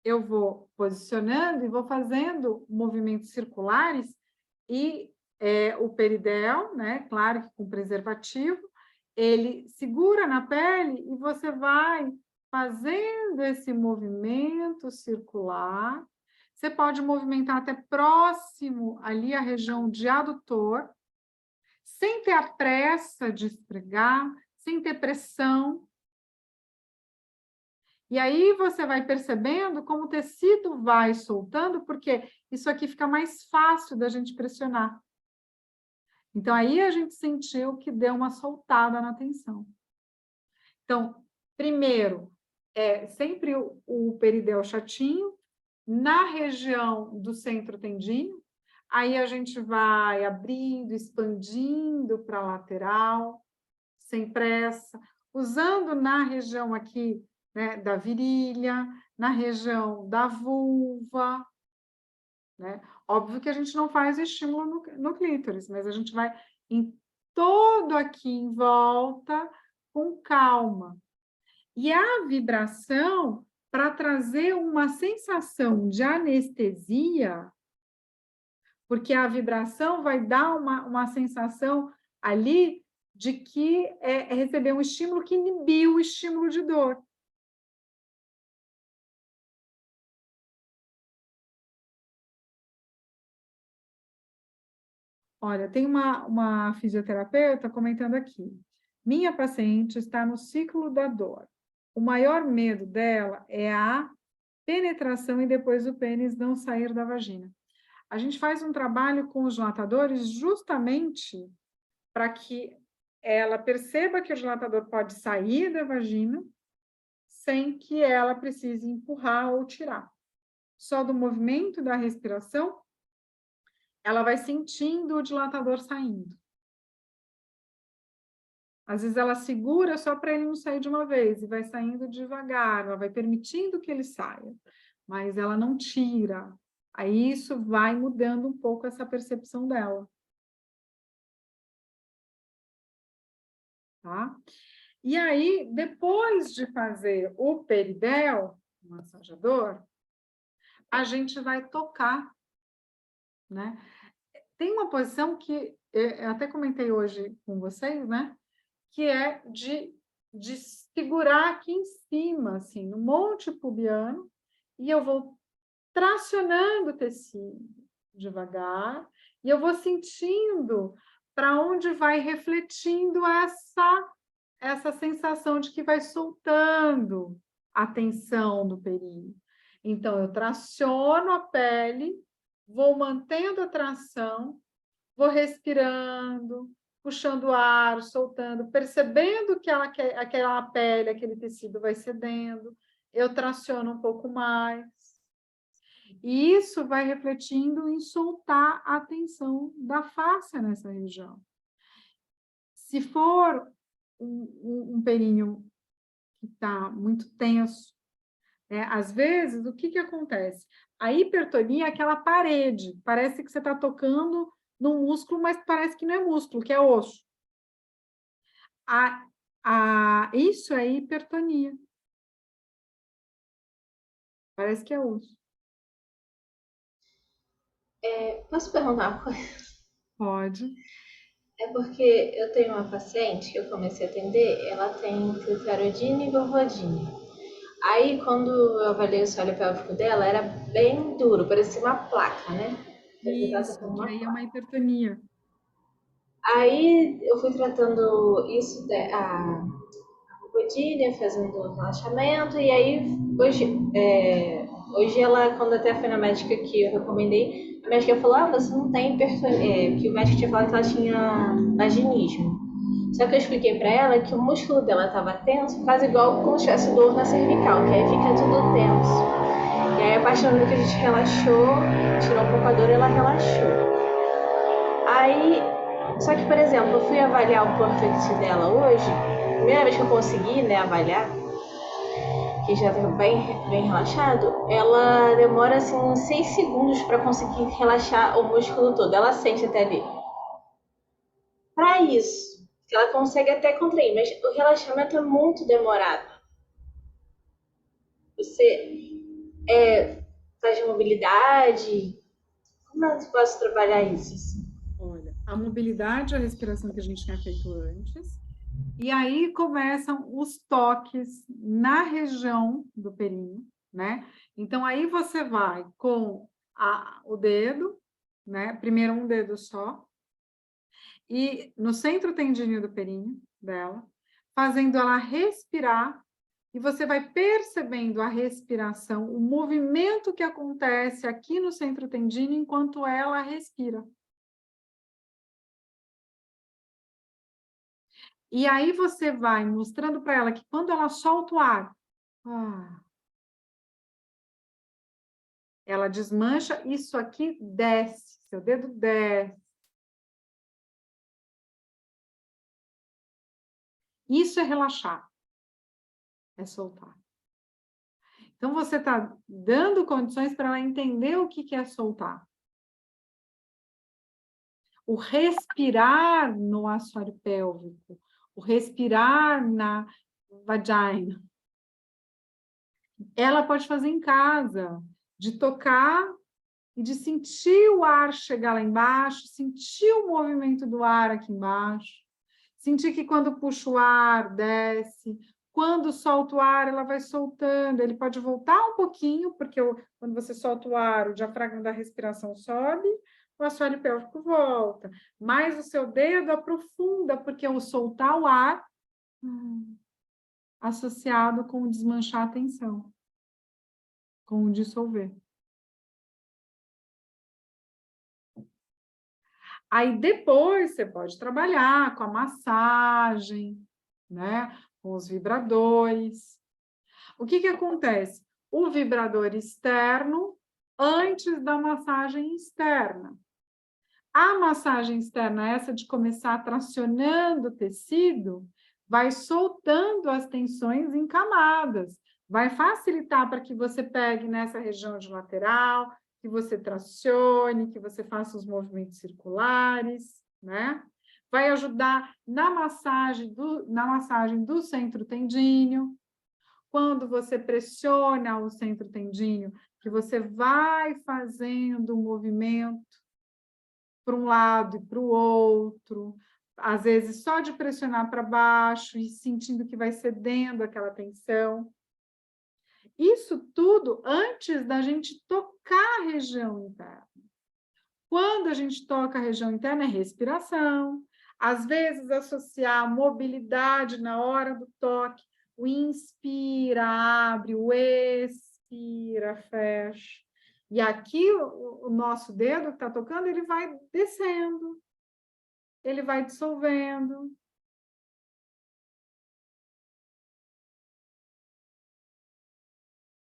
eu vou posicionando e vou fazendo movimentos circulares e o peridel, né? Claro que com preservativo, ele segura na pele e você vai fazendo esse movimento circular. Você pode movimentar até próximo ali a região de adutor, sem ter a pressa de esfregar, sem ter pressão. E aí você vai percebendo como o tecido vai soltando, porque isso aqui fica mais fácil da gente pressionar. Então, aí a gente sentiu que deu uma soltada na tensão. Então, primeiro, sempre o perideu chatinho, na região do centro tendíneo, aí a gente vai abrindo, expandindo para a lateral, sem pressa, usando na região aqui, né, da virilha, na região da vulva, né? Óbvio que a gente não faz estímulo no clítoris, mas a gente vai em todo aqui em volta, com calma. E a vibração, para trazer uma sensação de anestesia, porque a vibração vai dar uma sensação ali de que receber um estímulo que inibiu o estímulo de dor. Olha, tem uma fisioterapeuta comentando aqui. Minha paciente está no ciclo da dor. O maior medo dela é a penetração e depois o pênis não sair da vagina. A gente faz um trabalho com os dilatadores justamente para que ela perceba que o dilatador pode sair da vagina sem que ela precise empurrar ou tirar. Só do movimento da respiração, ela vai sentindo o dilatador saindo. Às vezes ela segura só para ele não sair de uma vez e vai saindo devagar, ela vai permitindo que ele saia, mas ela não tira. Aí isso vai mudando um pouco essa percepção dela. Tá? E aí, depois de fazer o peridel, o massageador, a gente vai tocar, né? Tem uma posição que eu até comentei hoje com vocês, né? Que é de segurar aqui em cima, assim, no monte pubiano, e eu vou tracionando o tecido devagar, e eu vou sentindo para onde vai refletindo essa sensação de que vai soltando a tensão do períneo. Então, eu traciono a pele, vou mantendo a tração, vou respirando, puxando o ar, soltando, percebendo que aquela pele, aquele tecido vai cedendo, eu traciono um pouco mais. E isso vai refletindo em soltar a tensão da face nessa região. Se for um períneo que está muito tenso, né? Às vezes, o que acontece? A hipertonia é aquela parede, parece que você está tocando num músculo, mas parece que não é músculo, que é osso. Isso é hipertonia. Parece que é osso. Posso perguntar uma coisa? Pode. É porque eu tenho uma paciente que eu comecei a atender, ela tem clitoridine e vulvodine. Aí, quando eu avaliei o solo pélvico dela, era bem duro, parecia uma placa, né? Isso, que aí é uma hipertonia. Aí, eu fui tratando isso, a vulvodine, fazendo relaxamento, e aí, hoje ela, quando até foi na médica que eu recomendei, a médica falou, você não tem hipertonia, que o médico tinha falado que ela tinha vaginismo. Só que eu expliquei pra ela que o músculo dela estava tenso, quase igual como se tivesse dor na cervical, que aí fica tudo tenso. E aí, a partir do momento que a gente relaxou, tirou um pouco a dor, ela relaxou. Aí, só que, por exemplo, eu fui avaliar o portfólio dela hoje, primeira vez que eu consegui, né, avaliar, que já tá bem relaxado, ela demora, assim, uns 6 segundos para conseguir relaxar o músculo todo. Ela sente até ali. Para isso, ela consegue até contrair, mas o relaxamento é muito demorado. Você faz de mobilidade? Como eu posso trabalhar isso? Assim? Olha, a mobilidade, a respiração que a gente tinha feito antes, e aí começam os toques na região do períneo, né? Então, aí você vai com o dedo, né? Primeiro um dedo só, e no centro tendíneo do períneo dela, fazendo ela respirar, e você vai percebendo a respiração, o movimento que acontece aqui no centro tendíneo enquanto ela respira. E aí você vai mostrando para ela que quando ela solta o ar, ela desmancha, isso aqui desce, seu dedo desce. Isso é relaxar, é soltar. Então, você está dando condições para ela entender o que é soltar. O respirar no assoalho pélvico, o respirar na vagina. Ela pode fazer em casa, de tocar e de sentir o ar chegar lá embaixo, sentir o movimento do ar aqui embaixo, sentir que quando puxa o ar, desce, quando solta o ar, ela vai soltando, ele pode voltar um pouquinho, porque quando você solta o ar, o diafragma da respiração sobe, o assoalho pélvico volta, mas o seu dedo aprofunda, porque o soltar o ar associado com o desmanchar a tensão, com o dissolver. Aí depois você pode trabalhar com a massagem, né? Com os vibradores. O que acontece? O vibrador externo antes da massagem externa. A massagem externa, essa de começar tracionando o tecido, vai soltando as tensões em camadas, vai facilitar para que você pegue nessa região de lateral, que você tracione, que você faça os movimentos circulares, né? Vai ajudar na massagem do centro tendíneo. Quando você pressiona o centro tendíneo, que você vai fazendo um movimento para um lado e para o outro, às vezes só de pressionar para baixo e sentindo que vai cedendo aquela tensão. Isso tudo antes da gente tocar a região interna. Quando a gente toca a região interna, é respiração. Às vezes, associar mobilidade na hora do toque. O inspira, abre, o expira, fecha. E aqui, o nosso dedo que está tocando, ele vai descendo. Ele vai dissolvendo.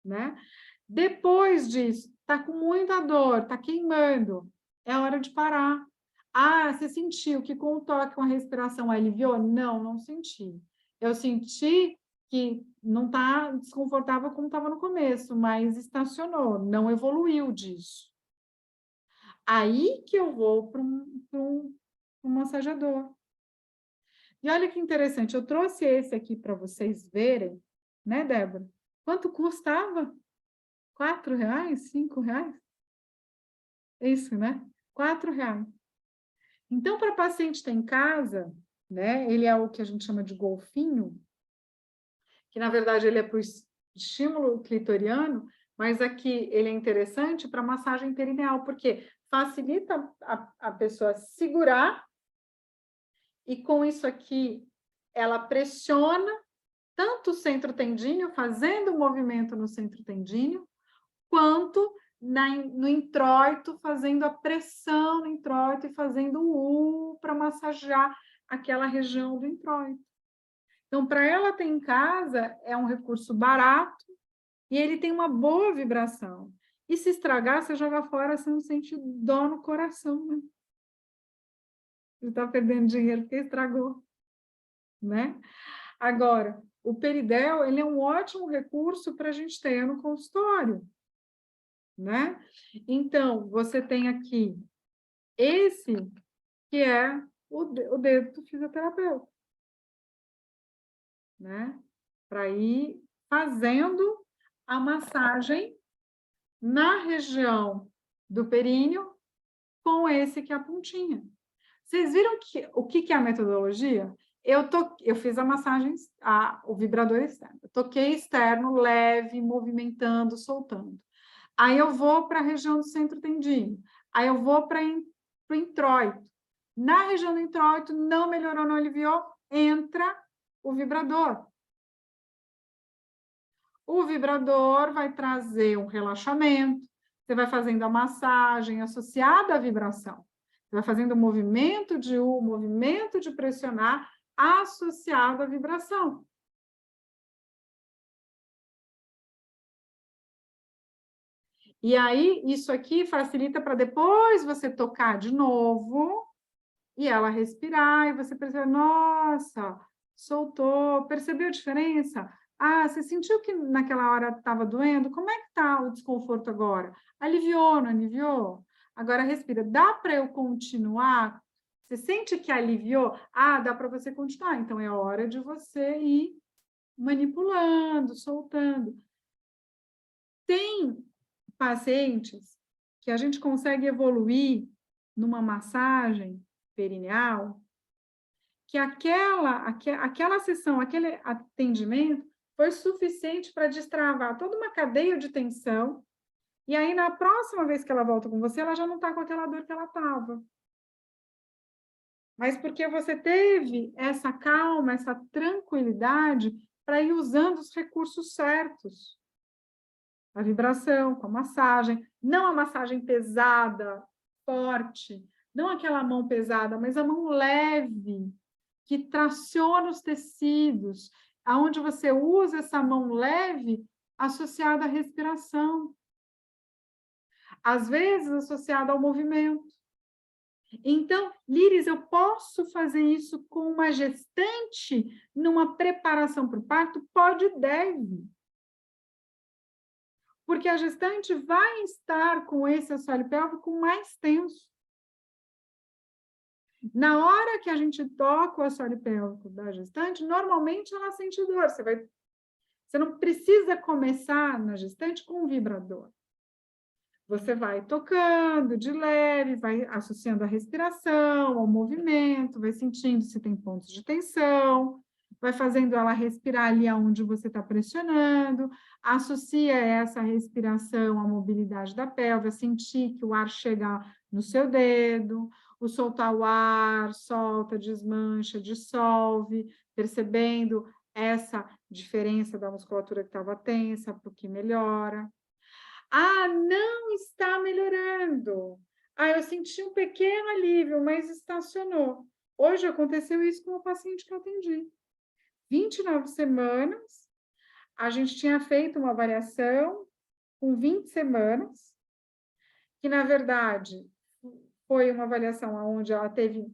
Né? Depois disso, está com muita dor, está queimando, é hora de parar. Ah, você sentiu que com o toque, com a respiração aliviou? Não, não senti. Eu senti que não está desconfortável como estava no começo, mas estacionou, não evoluiu disso. Aí que eu vou para um massageador. E olha que interessante, eu trouxe esse aqui para vocês verem, né, Débora? Quanto custava? R$ 4,00? R$ 5,00? Isso, né? R$ 4,00. Então, para paciente ter em casa, né? Ele é o que a gente chama de golfinho, que na verdade ele é para o estímulo clitoriano, mas aqui ele é interessante para massagem perineal, porque facilita a pessoa segurar e com isso aqui ela pressiona tanto o centro tendíneo, fazendo o movimento no centro tendíneo, quanto no introito, fazendo a pressão no introito e fazendo o U para massagear aquela região do introito. Então, para ela ter em casa, é um recurso barato e ele tem uma boa vibração. E se estragar, você joga fora, você não sente dó no coração, né? Você está perdendo dinheiro porque estragou, né? Agora, o peridel, ele é um ótimo recurso para a gente ter no consultório, né? Então, você tem aqui esse que é o dedo do fisioterapeuta, né? Para ir fazendo a massagem na região do períneo com esse que é a pontinha. Vocês viram o que é a metodologia? Eu fiz a massagem, o vibrador externo. Eu toquei externo, leve, movimentando, soltando. Aí eu vou para a região do centro tendíneo. Aí eu vou para o introito. Na região do introito, não melhorou, não aliviou, entra o vibrador. O vibrador vai trazer um relaxamento, você vai fazendo a massagem associada à vibração. Você vai fazendo o movimento de movimento de pressionar, associado à vibração. E aí, isso aqui facilita para depois você tocar de novo e ela respirar, e você perceber, nossa, soltou, percebeu a diferença? Ah, você sentiu que naquela hora estava doendo? Como é que está o desconforto agora? Aliviou, não aliviou? Agora respira. Dá para eu continuar? Você sente que aliviou? Ah, dá para você continuar. Então é hora de você ir manipulando, soltando. Tem pacientes que a gente consegue evoluir numa massagem perineal, que aquela sessão, aquele atendimento foi suficiente para destravar toda uma cadeia de tensão, e aí na próxima vez que ela volta com você, ela já não está com aquela dor que ela estava. Mas porque você teve essa calma, essa tranquilidade para ir usando os recursos certos. A vibração, com a massagem, não a massagem pesada, forte, não aquela mão pesada, mas a mão leve, que traciona os tecidos, aonde você usa essa mão leve associada à respiração. Às vezes associada ao movimento. Então, Líris, eu posso fazer isso com uma gestante numa preparação para o parto? Pode e deve. Porque a gestante vai estar com esse assoalho pélvico mais tenso. Na hora que a gente toca o assoalho pélvico da gestante, normalmente ela sente dor. Você não precisa começar na gestante com um vibrador. Você vai tocando de leve, vai associando a respiração, ao movimento, vai sentindo se tem pontos de tensão, vai fazendo ela respirar ali onde você está pressionando, associa essa respiração à mobilidade da pelve, a sentir que o ar chega no seu dedo, o soltar o ar, solta, desmancha, dissolve, percebendo essa diferença da musculatura que estava tensa para o que melhora. Ah, não está melhorando. Ah, eu senti um pequeno alívio, mas estacionou. Hoje aconteceu isso com uma paciente que eu atendi. 29 semanas, a gente tinha feito uma avaliação com 20 semanas, que, na verdade, foi uma avaliação onde ela teve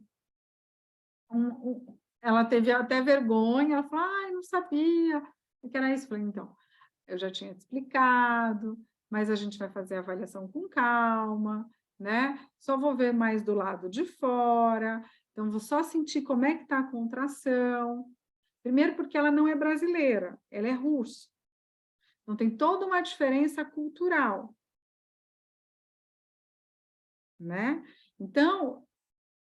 ela teve até vergonha, ela falou, ah, eu não sabia que era isso. Eu falei, então, eu já tinha te explicado, mas a gente vai fazer a avaliação com calma, né? Só vou ver mais do lado de fora, então vou só sentir como é que está a contração. Primeiro porque ela não é brasileira, ela é russa. Então tem toda uma diferença cultural, né? Então,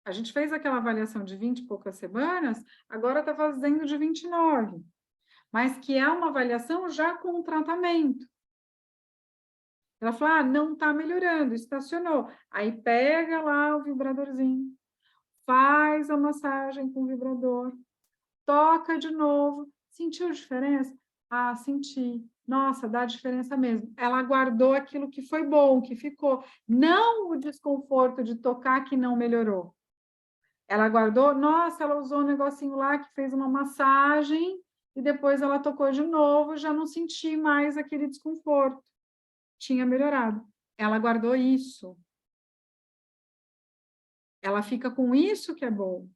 a gente fez aquela avaliação de 20 e poucas semanas, agora está fazendo de 29, mas que é uma avaliação já com tratamento. Ela falou, ah, não está melhorando, estacionou. Aí pega lá o vibradorzinho, faz a massagem com o vibrador, toca de novo. Sentiu diferença? Ah, senti. Nossa, dá diferença mesmo. Ela guardou aquilo que foi bom, que ficou. Não o desconforto de tocar que não melhorou. Ela guardou, nossa, ela usou um negocinho lá que fez uma massagem e depois ela tocou de novo, já não senti mais aquele desconforto. Tinha melhorado. Ela guardou isso. Ela fica com isso que é bom.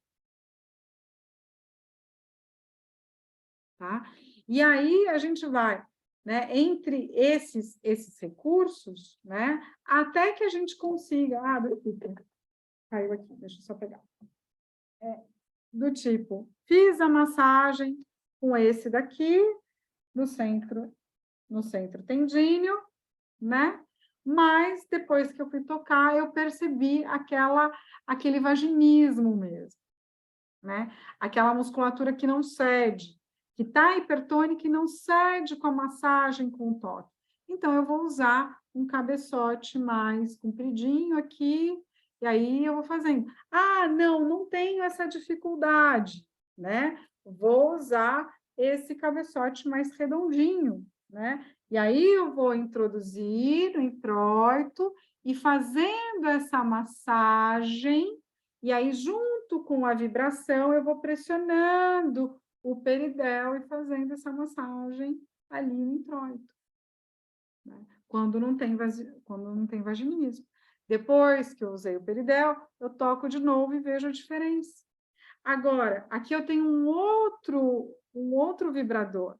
Tá? E aí a gente vai, né, entre esses recursos, né, até que a gente consiga... Ah, caiu aqui, deixa eu só pegar. Do tipo, fiz a massagem com esse daqui, no centro tendíneo, né? Mas depois que eu fui tocar, eu percebi aquele vaginismo mesmo, né? Aquela musculatura que não cede, que está hipertônica e não cede com a massagem, com o toque. Então, eu vou usar um cabeçote mais compridinho aqui, e aí eu vou fazendo. Ah, não tenho essa dificuldade, né? Vou usar esse cabeçote mais redondinho, né? E aí eu vou introduzir no introito e fazendo essa massagem, e aí junto junto com a vibração, eu vou pressionando o peridel e fazendo essa massagem ali no introito, né? Quando não tem vaginismo. Depois que eu usei o peridel, eu toco de novo e vejo a diferença. Agora, aqui eu tenho um outro vibrador,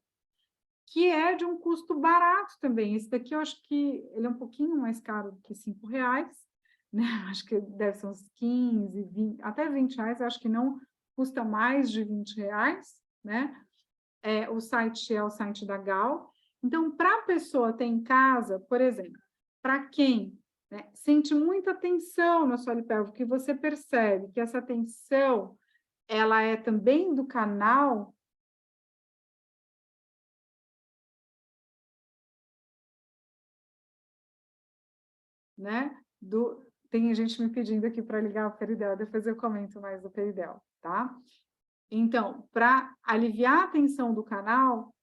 que é de um custo barato também. Esse daqui eu acho que ele é um pouquinho mais caro do que R$5, né? Acho que deve ser uns 15, 20, até R$20, acho que não custa mais de R$20, né? O site é o site da Gal. Então, para a pessoa ter em casa, por exemplo, para quem, né, sente muita tensão no assoalho pélvico, que você percebe que essa tensão ela é também do canal, né? Tem gente me pedindo aqui para ligar o peridel, depois eu comento mais do peridel, tá? Então, para aliviar a tensão do canal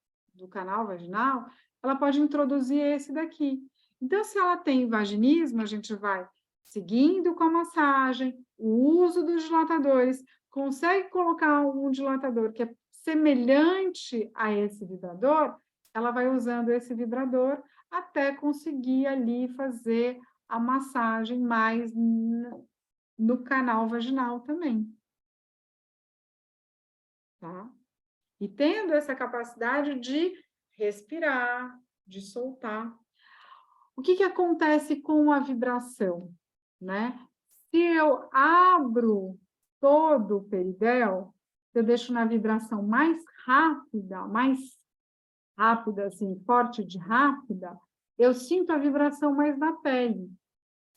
vaginal, ela pode introduzir esse daqui. Então, se ela tem vaginismo, a gente vai seguindo com a massagem, o uso dos dilatadores, consegue colocar um dilatador que é semelhante a esse vibrador, ela vai usando esse vibrador até conseguir ali fazer a massagem mais no canal vaginal também. Tá? E tendo essa capacidade de respirar, de soltar. O que acontece com a vibração, né? Se eu abro todo o peridel, eu deixo na vibração mais rápida, assim, forte de rápida, eu sinto a vibração mais na pele.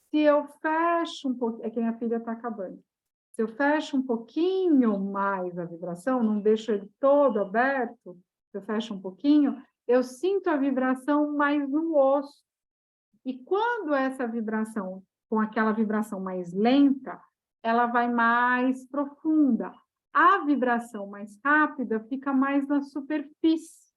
Se eu fecho um pouquinho, é que minha filha está acabando. Se eu fecho um pouquinho mais a vibração, não deixo ele todo aberto, se eu fecho um pouquinho, eu sinto a vibração mais no osso. E quando essa vibração, com aquela vibração mais lenta, ela vai mais profunda. A vibração mais rápida fica mais na superfície.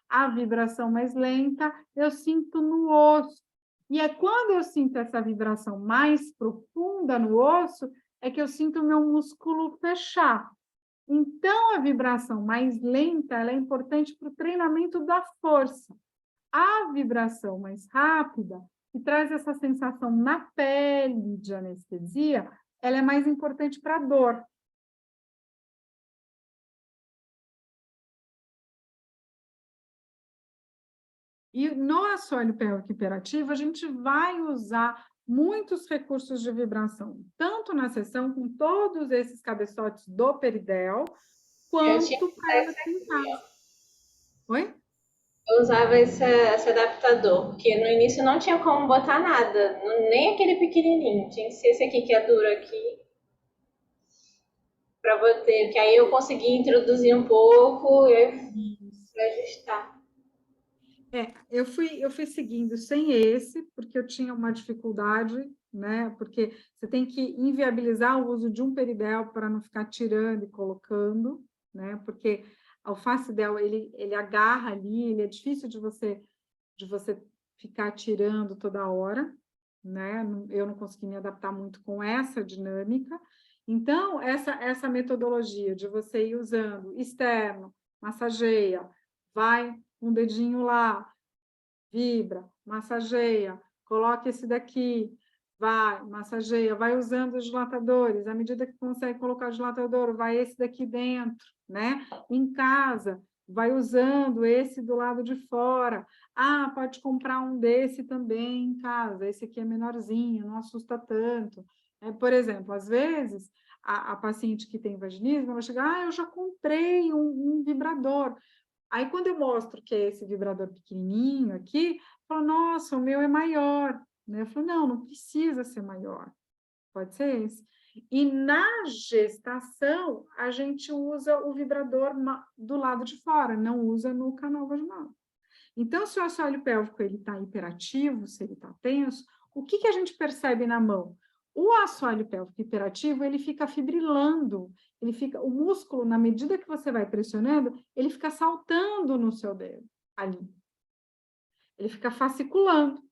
A vibração mais lenta eu sinto no osso. E é quando eu sinto essa vibração mais profunda no osso, é que eu sinto o meu músculo fechar. Então, a vibração mais lenta ela é importante para o treinamento da força. A vibração mais rápida, que traz essa sensação na pele de anestesia, ela é mais importante para a dor. E no assoalho pélvico hiperativo, a gente vai usar muitos recursos de vibração, tanto na sessão, com todos esses cabeçotes do peridel, quanto para tentar. Oi? Eu usava esse adaptador, porque no início não tinha como botar nada, nem aquele pequenininho. Tinha que ser esse aqui que é duro aqui, para bater, que aí eu consegui introduzir um pouco e aí ajustar. Eu fui seguindo sem esse, porque eu tinha uma dificuldade, né? Porque você tem que inviabilizar o uso de um peridel para não ficar tirando e colocando, né? Porque o facidel, ele agarra ali, ele é difícil de você ficar tirando toda hora, né? Eu não consegui me adaptar muito com essa dinâmica. Então, essa metodologia de você ir usando externo, massageia, vai um dedinho lá, vibra, massageia, coloca esse daqui, vai, massageia, vai usando os dilatadores, à medida que consegue colocar o dilatador, vai esse daqui dentro, né? Em casa, vai usando esse do lado de fora. Ah, pode comprar um desse também em casa, esse aqui é menorzinho, não assusta tanto. Por exemplo, às vezes, a paciente que tem vaginismo, ela chega, eu já comprei um vibrador. Aí, quando eu mostro que é esse vibrador pequenininho aqui, fala, nossa, o meu é maior. Né? Eu falo, não precisa ser maior. Pode ser esse. E na gestação, a gente usa o vibrador do lado de fora, não usa no canal vaginal. Então, se o assoalho pélvico está hiperativo, se ele está tenso, o que a gente percebe na mão? O assoalho pélvico hiperativo, ele fica fibrilando, o músculo, na medida que você vai pressionando, ele fica saltando no seu dedo, ali. Ele fica fasciculando.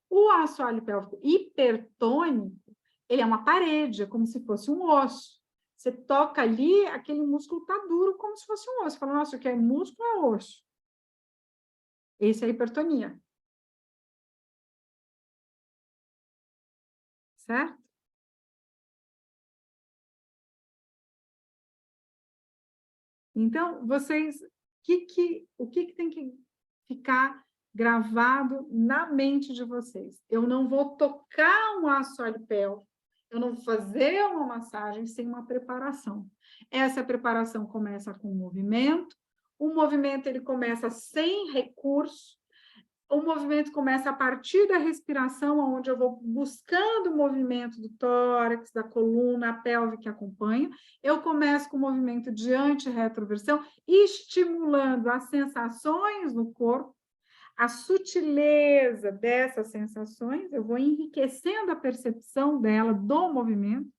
O assoalho pélvico hipertônico, ele é uma parede, é como se fosse um osso. Você toca ali, aquele músculo está duro, como se fosse um osso. Você fala, nossa, o que é músculo é osso. Esse é a hipertonia. Certo? Então, vocês, o que tem que ficar gravado na mente de vocês? Eu não vou tocar um assoalho pélvico, eu não vou fazer uma massagem sem uma preparação. Essa preparação começa com o movimento ele começa sem recurso, o movimento começa a partir da respiração, onde eu vou buscando o movimento do tórax, da coluna, a pelve que acompanha. Eu começo com o movimento de anti-retroversão, estimulando as sensações no corpo, a sutileza dessas sensações, eu vou enriquecendo a percepção dela, do movimento,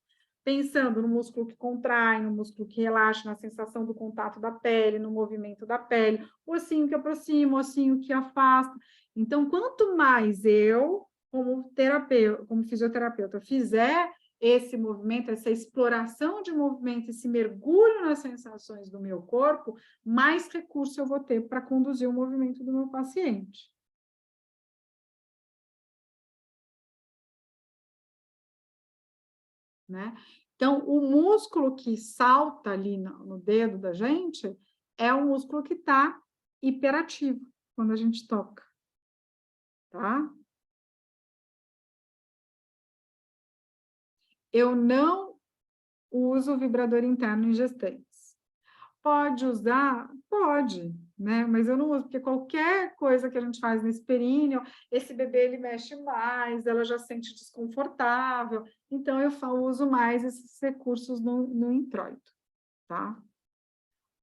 pensando no músculo que contrai, no músculo que relaxa, na sensação do contato da pele, no movimento da pele, o ossinho que aproxima, o ossinho que afasta. Então, quanto mais eu, como terapeuta, como fisioterapeuta, fizer esse movimento, essa exploração de movimento, esse mergulho nas sensações do meu corpo, mais recurso eu vou ter para conduzir o movimento do meu paciente. Né? Então, o músculo que salta ali no dedo da gente é o músculo que está hiperativo quando a gente toca. Tá? Eu não uso vibrador interno em gestantes. Pode usar? Pode, né? Mas eu não uso, porque qualquer coisa que a gente faz nesse períneo, esse bebê ele mexe mais, ela já se sente desconfortável, então eu uso mais esses recursos no introito, tá?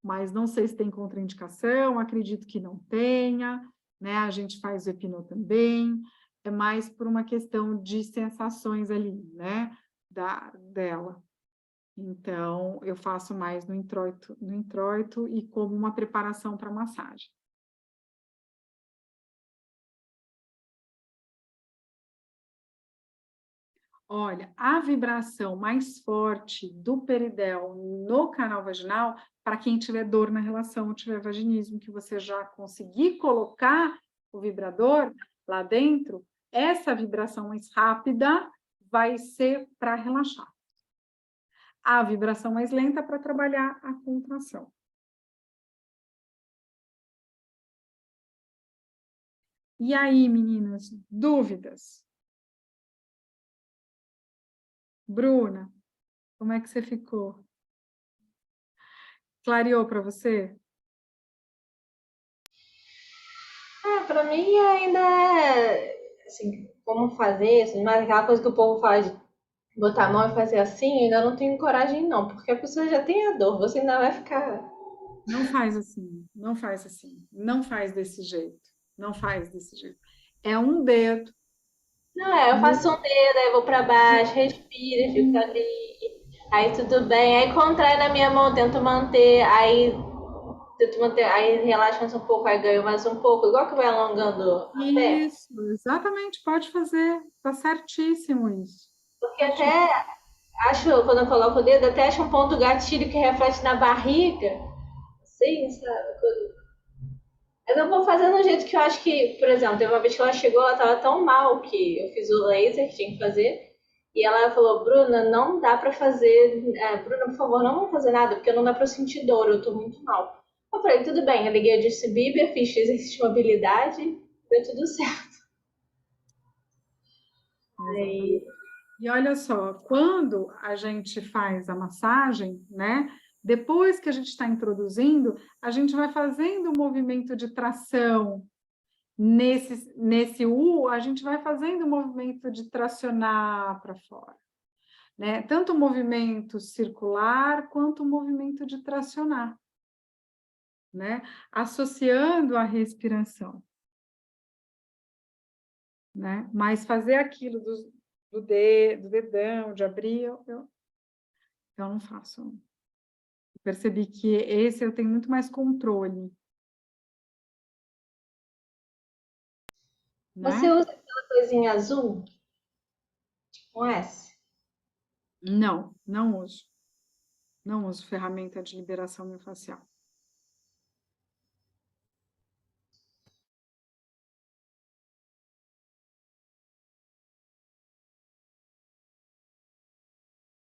Mas não sei se tem contraindicação, acredito que não tenha, né? A gente faz o epinô também, é mais por uma questão de sensações ali, né? Dela. Então, eu faço mais no introito e como uma preparação para massagem. Olha, a vibração mais forte do peridel no canal vaginal, para quem tiver dor na relação, tiver vaginismo, que você já conseguir colocar o vibrador lá dentro, essa vibração mais rápida vai ser para relaxar. A vibração mais lenta para trabalhar a contração. E aí, meninas, dúvidas? Bruna, como é que você ficou? Clareou para você? Para mim ainda é assim, como fazer, assim, mas aquela coisa que o povo faz, botar a mão e fazer assim, ainda não tenho coragem não, porque a pessoa já tem a dor, você ainda vai ficar. Não faz assim, não faz assim, não faz desse jeito, não faz desse jeito. É um dedo. Não é, eu faço um dedo, aí vou para baixo, respiro, fico ali, aí tudo bem, aí contrai na minha mão, tento manter, aí relaxa mais um pouco, aí ganho mais um pouco, igual que vai alongando a perna. Isso, exatamente, pode fazer, tá certíssimo isso. Porque até acho, quando eu coloco o dedo, até acho um ponto gatilho que reflete na barriga. Assim, sabe? Mas eu vou fazendo do jeito que eu acho que, por exemplo, teve uma vez que ela chegou, ela tava tão mal que eu fiz o laser que tinha que fazer. E ela falou, Bruna, não dá pra fazer. Bruna, por favor, não vamos fazer nada, porque não dá pra eu sentir dor, eu tô muito mal. Eu falei, tudo bem, eu liguei a Justin Bieber, fiz exercício de mobilidade, deu tudo certo. Aí, E olha só, quando a gente faz a massagem, né? Depois que a gente está introduzindo, a gente vai fazendo o movimento de tração. Nesse U, a gente vai fazendo o movimento de tracionar para fora. Né? Tanto o movimento circular quanto o movimento de tracionar. Né? Associando a respiração. Né? Mas fazer aquilo do dedão, de abrir, eu não faço. Percebi que esse eu tenho muito mais controle. Né? você usa aquela coisinha azul? Tipo um S? Não, não uso. Não uso ferramenta de liberação miofascial.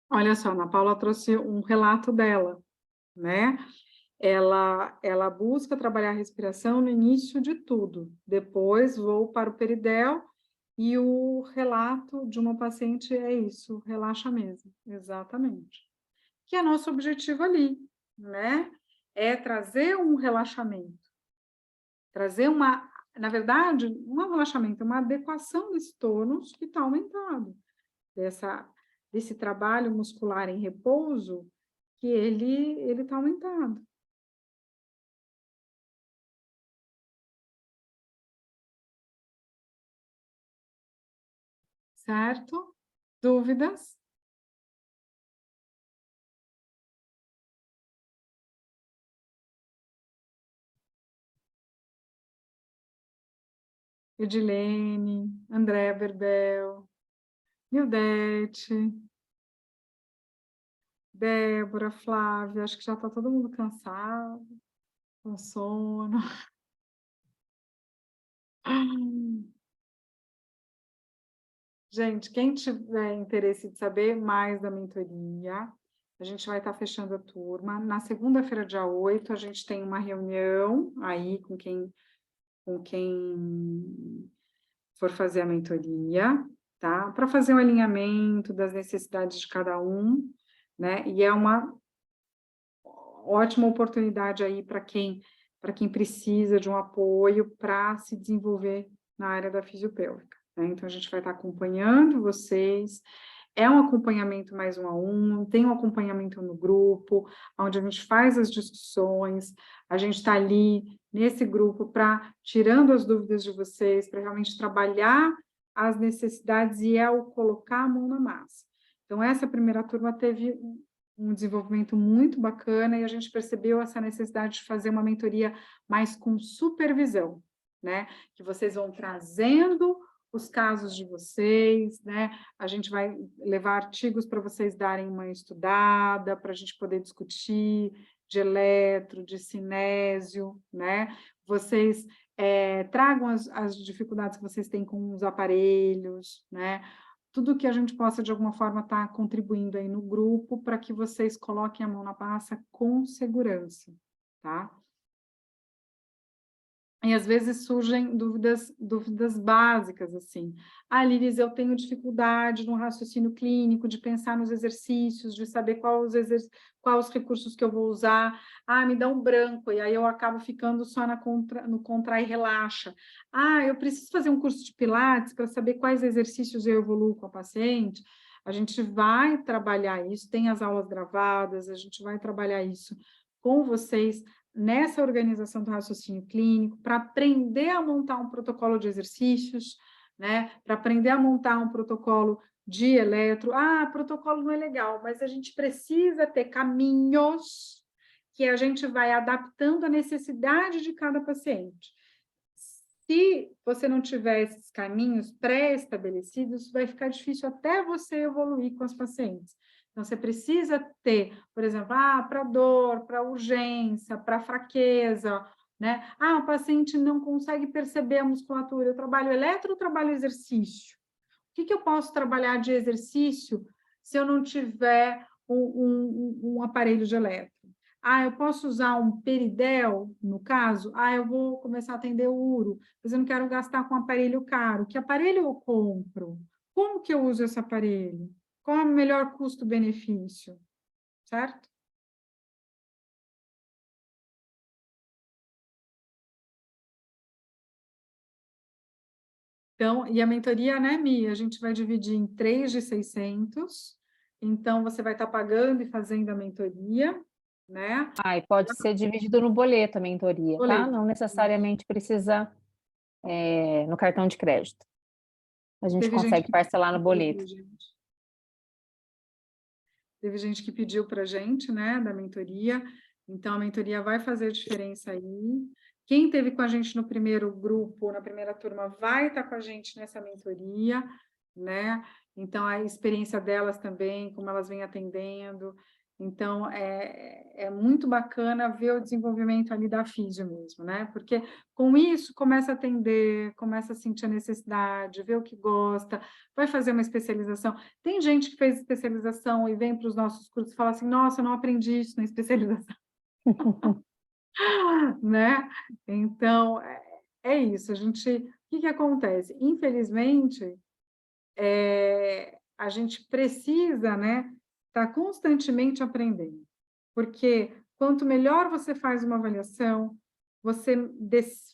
Olha só, a Ana Paula trouxe um relato dela, né? Ela busca trabalhar a respiração no início de tudo, depois vou para o peridel, e o relato de uma paciente é isso, relaxa mesmo, exatamente. Que é nosso objetivo ali, né? É trazer um relaxamento, trazer na verdade, um relaxamento, uma adequação desse tônus que está aumentado, desse trabalho muscular em repouso, que ele está aumentado. Certo? Dúvidas? Edilene, Andréa Berbel, Nildete, Débora, Flávia, acho que já está todo mundo cansado, com sono. Gente, quem tiver interesse de saber mais da mentoria, a gente vai estar fechando a turma. Na segunda-feira, dia 8, a gente tem uma reunião aí com quem for fazer a mentoria, tá? Para fazer o alinhamento das necessidades de cada um, né? E é uma ótima oportunidade aí para quem precisa de um apoio para se desenvolver na área da fisiopélvica, né? Então, a gente vai estar acompanhando vocês. É um acompanhamento mais um a um, tem um acompanhamento no grupo, onde a gente faz as discussões, a gente está ali nesse grupo para tirando as dúvidas de vocês, para realmente trabalhar as necessidades e é o colocar a mão na massa. Então, essa primeira turma teve um desenvolvimento muito bacana e a gente percebeu essa necessidade de fazer uma mentoria mais com supervisão, né? Que vocês vão trazendo os casos de vocês, né? A gente vai levar artigos para vocês darem uma estudada, para a gente poder discutir de eletro, de cinésio, né? Vocês tragam as dificuldades que vocês têm com os aparelhos, né? Tudo que a gente possa, de alguma forma, estar contribuindo aí no grupo para que vocês coloquem a mão na massa com segurança, tá? E às vezes surgem dúvidas básicas, assim. Ah, Liris, eu tenho dificuldade no raciocínio clínico, de pensar nos exercícios, de saber quais os recursos que eu vou usar. Ah, me dá um branco, e aí eu acabo ficando só no contrai e relaxa. Ah, eu preciso fazer um curso de Pilates para saber quais exercícios eu evoluo com a paciente. A gente vai trabalhar isso, tem as aulas gravadas, a gente vai trabalhar isso com vocês, nessa organização do raciocínio clínico, para aprender a montar um protocolo de exercícios, né? Para aprender a montar um protocolo de eletro. Ah, protocolo não é legal, mas a gente precisa ter caminhos que a gente vai adaptando à necessidade de cada paciente. Se você não tiver esses caminhos pré-estabelecidos, vai ficar difícil até você evoluir com as pacientes. Então, você precisa ter, por exemplo, para dor, para urgência, para fraqueza, né? Ah, o paciente não consegue perceber a musculatura. Eu trabalho eletro ou trabalho exercício? O que eu posso trabalhar de exercício se eu não tiver um aparelho de eletro? Ah, eu posso usar um peridel, no caso? Ah, eu vou começar a atender uro, mas eu não quero gastar com aparelho caro. Que aparelho eu compro? Como que eu uso esse aparelho? Qual é o melhor custo-benefício? Certo? Então, e a mentoria, né, Mi? A gente vai dividir em 3 de 600. Então, você vai estar pagando e fazendo a mentoria, né? E pode ser dividido no boleto a mentoria, tá? Boleto. Não necessariamente precisa no cartão de crédito. A gente consegue parcelar no boleto. Teve gente que pediu para a gente, né, da mentoria. Então, a mentoria vai fazer diferença aí. Quem esteve com a gente no primeiro grupo, na primeira turma, vai estar com a gente nessa mentoria, né? Então, a experiência delas também, como elas vêm atendendo. Então, é muito bacana ver o desenvolvimento ali da físio mesmo, né? Porque com isso começa a atender, começa a sentir a necessidade, ver o que gosta, vai fazer uma especialização. Tem gente que fez especialização e vem para os nossos cursos e fala assim, nossa, eu não aprendi isso na especialização, né? Então, é isso. O que acontece? Infelizmente, a gente precisa, né, estar constantemente aprendendo, porque quanto melhor você faz uma avaliação, você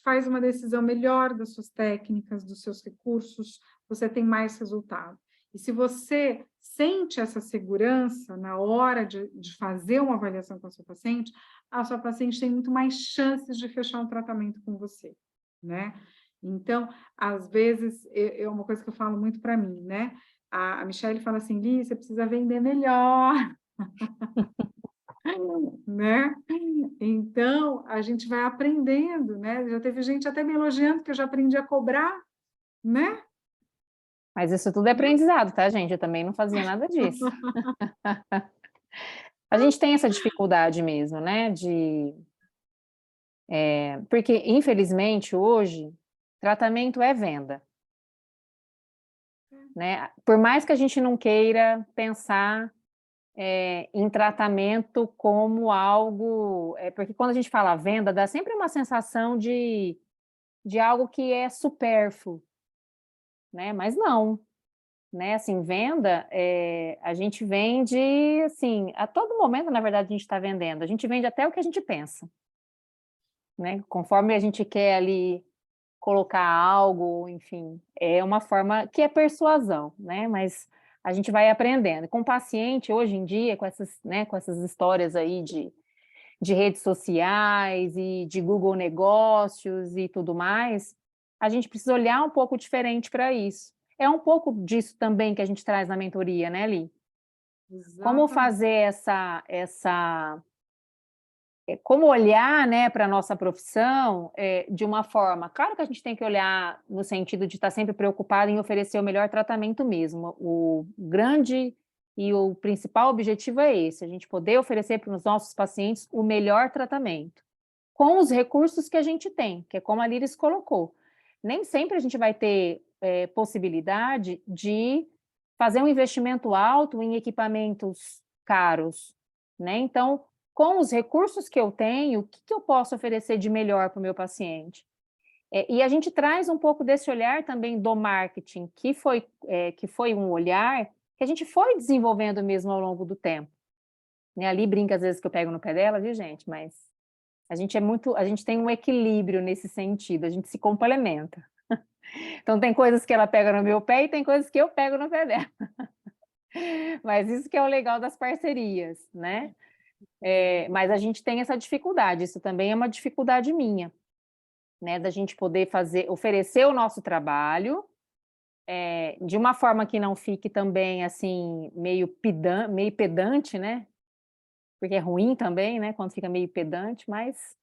faz uma decisão melhor das suas técnicas, dos seus recursos, você tem mais resultado. E se você sente essa segurança na hora de fazer uma avaliação com a sua paciente tem muito mais chances de fechar um tratamento com você, né? Então, às vezes, é uma coisa que eu falo muito para mim, né? A Michelle fala assim, Li, você precisa vender melhor, né? Então, a gente vai aprendendo, né? Já teve gente até me elogiando que eu já aprendi a cobrar, né? Mas isso tudo é aprendizado, tá, gente? Eu também não fazia nada disso. A gente tem essa dificuldade mesmo, né? Porque, infelizmente, hoje, tratamento é venda. Né? Por mais que a gente não queira pensar em tratamento como algo... porque quando a gente fala venda, dá sempre uma sensação de algo que é supérfluo, né? Mas não. Né? Assim, venda, a gente vende, assim, a todo momento, na verdade, a gente está vendendo. A gente vende até o que a gente pensa. Né? Conforme a gente quer ali colocar algo, enfim, é uma forma que é persuasão, né? Mas a gente vai aprendendo. Com o paciente, hoje em dia, com essas, né, com essas histórias aí de redes sociais e de Google Negócios e tudo mais, a gente precisa olhar um pouco diferente para isso. É um pouco disso também que a gente traz na mentoria, né, Li? Como fazer como olhar, né, para a nossa profissão de uma forma... Claro que a gente tem que olhar no sentido de estar sempre preocupado em oferecer o melhor tratamento mesmo. O grande e o principal objetivo é esse, a gente poder oferecer para os nossos pacientes o melhor tratamento, com os recursos que a gente tem, que é como a Liris colocou. Nem sempre a gente vai ter possibilidade de fazer um investimento alto em equipamentos caros, né? Então, com os recursos que eu tenho, o que eu posso oferecer de melhor para o meu paciente? E a gente traz um pouco desse olhar também do marketing, que foi um olhar que a gente foi desenvolvendo mesmo ao longo do tempo. Né? Ali brinca às vezes que eu pego no pé dela, viu, gente? Mas a gente tem um equilíbrio nesse sentido, a gente se complementa. Então tem coisas que ela pega no meu pé e tem coisas que eu pego no pé dela. Mas isso que é o legal das parcerias, né? Mas a gente tem essa dificuldade, isso também é uma dificuldade minha, né? Da gente poder oferecer o nosso trabalho de uma forma que não fique também assim, meio pedante, né? Porque é ruim também, né? Quando fica meio pedante, mas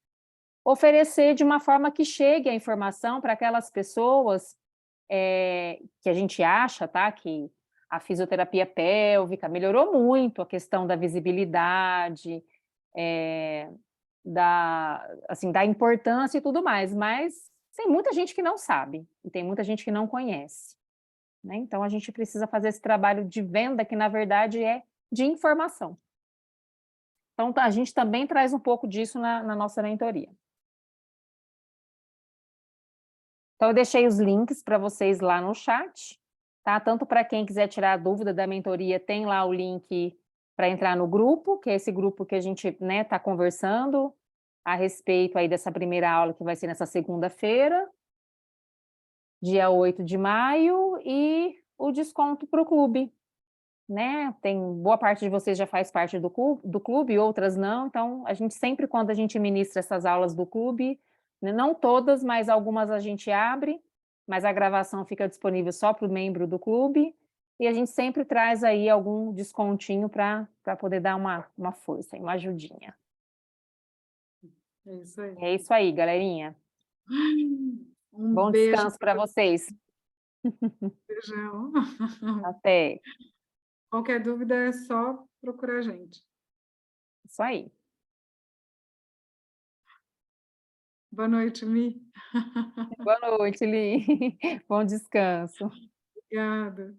oferecer de uma forma que chegue a informação para aquelas pessoas que a gente acha, tá? Que a fisioterapia pélvica melhorou muito a questão da visibilidade, da importância e tudo mais, mas tem muita gente que não sabe, e tem muita gente que não conhece. Né? Então, a gente precisa fazer esse trabalho de venda, que na verdade é de informação. Então, a gente também traz um pouco disso na nossa mentoria. Então, eu deixei os links para vocês lá no chat, tá? Tanto para quem quiser tirar a dúvida da mentoria, tem lá o link para entrar no grupo, que é esse grupo que a gente, né, tá conversando a respeito aí dessa primeira aula, que vai ser nessa segunda-feira, dia 8 de maio, e o desconto para o clube, né? Boa parte de vocês já faz parte do clube, outras não, então a gente sempre, quando a gente ministra essas aulas do clube, não todas, mas algumas a gente abre, mas a gravação fica disponível só para o membro do clube, e a gente sempre traz aí algum descontinho para poder dar uma força, uma ajudinha. É isso aí. É isso aí, galerinha. Um bom beijo. Descanso para vocês. Beijão. Até. Qualquer dúvida é só procurar a gente. Isso aí. Boa noite, Mi. Boa noite, Li. Bom descanso. Obrigada.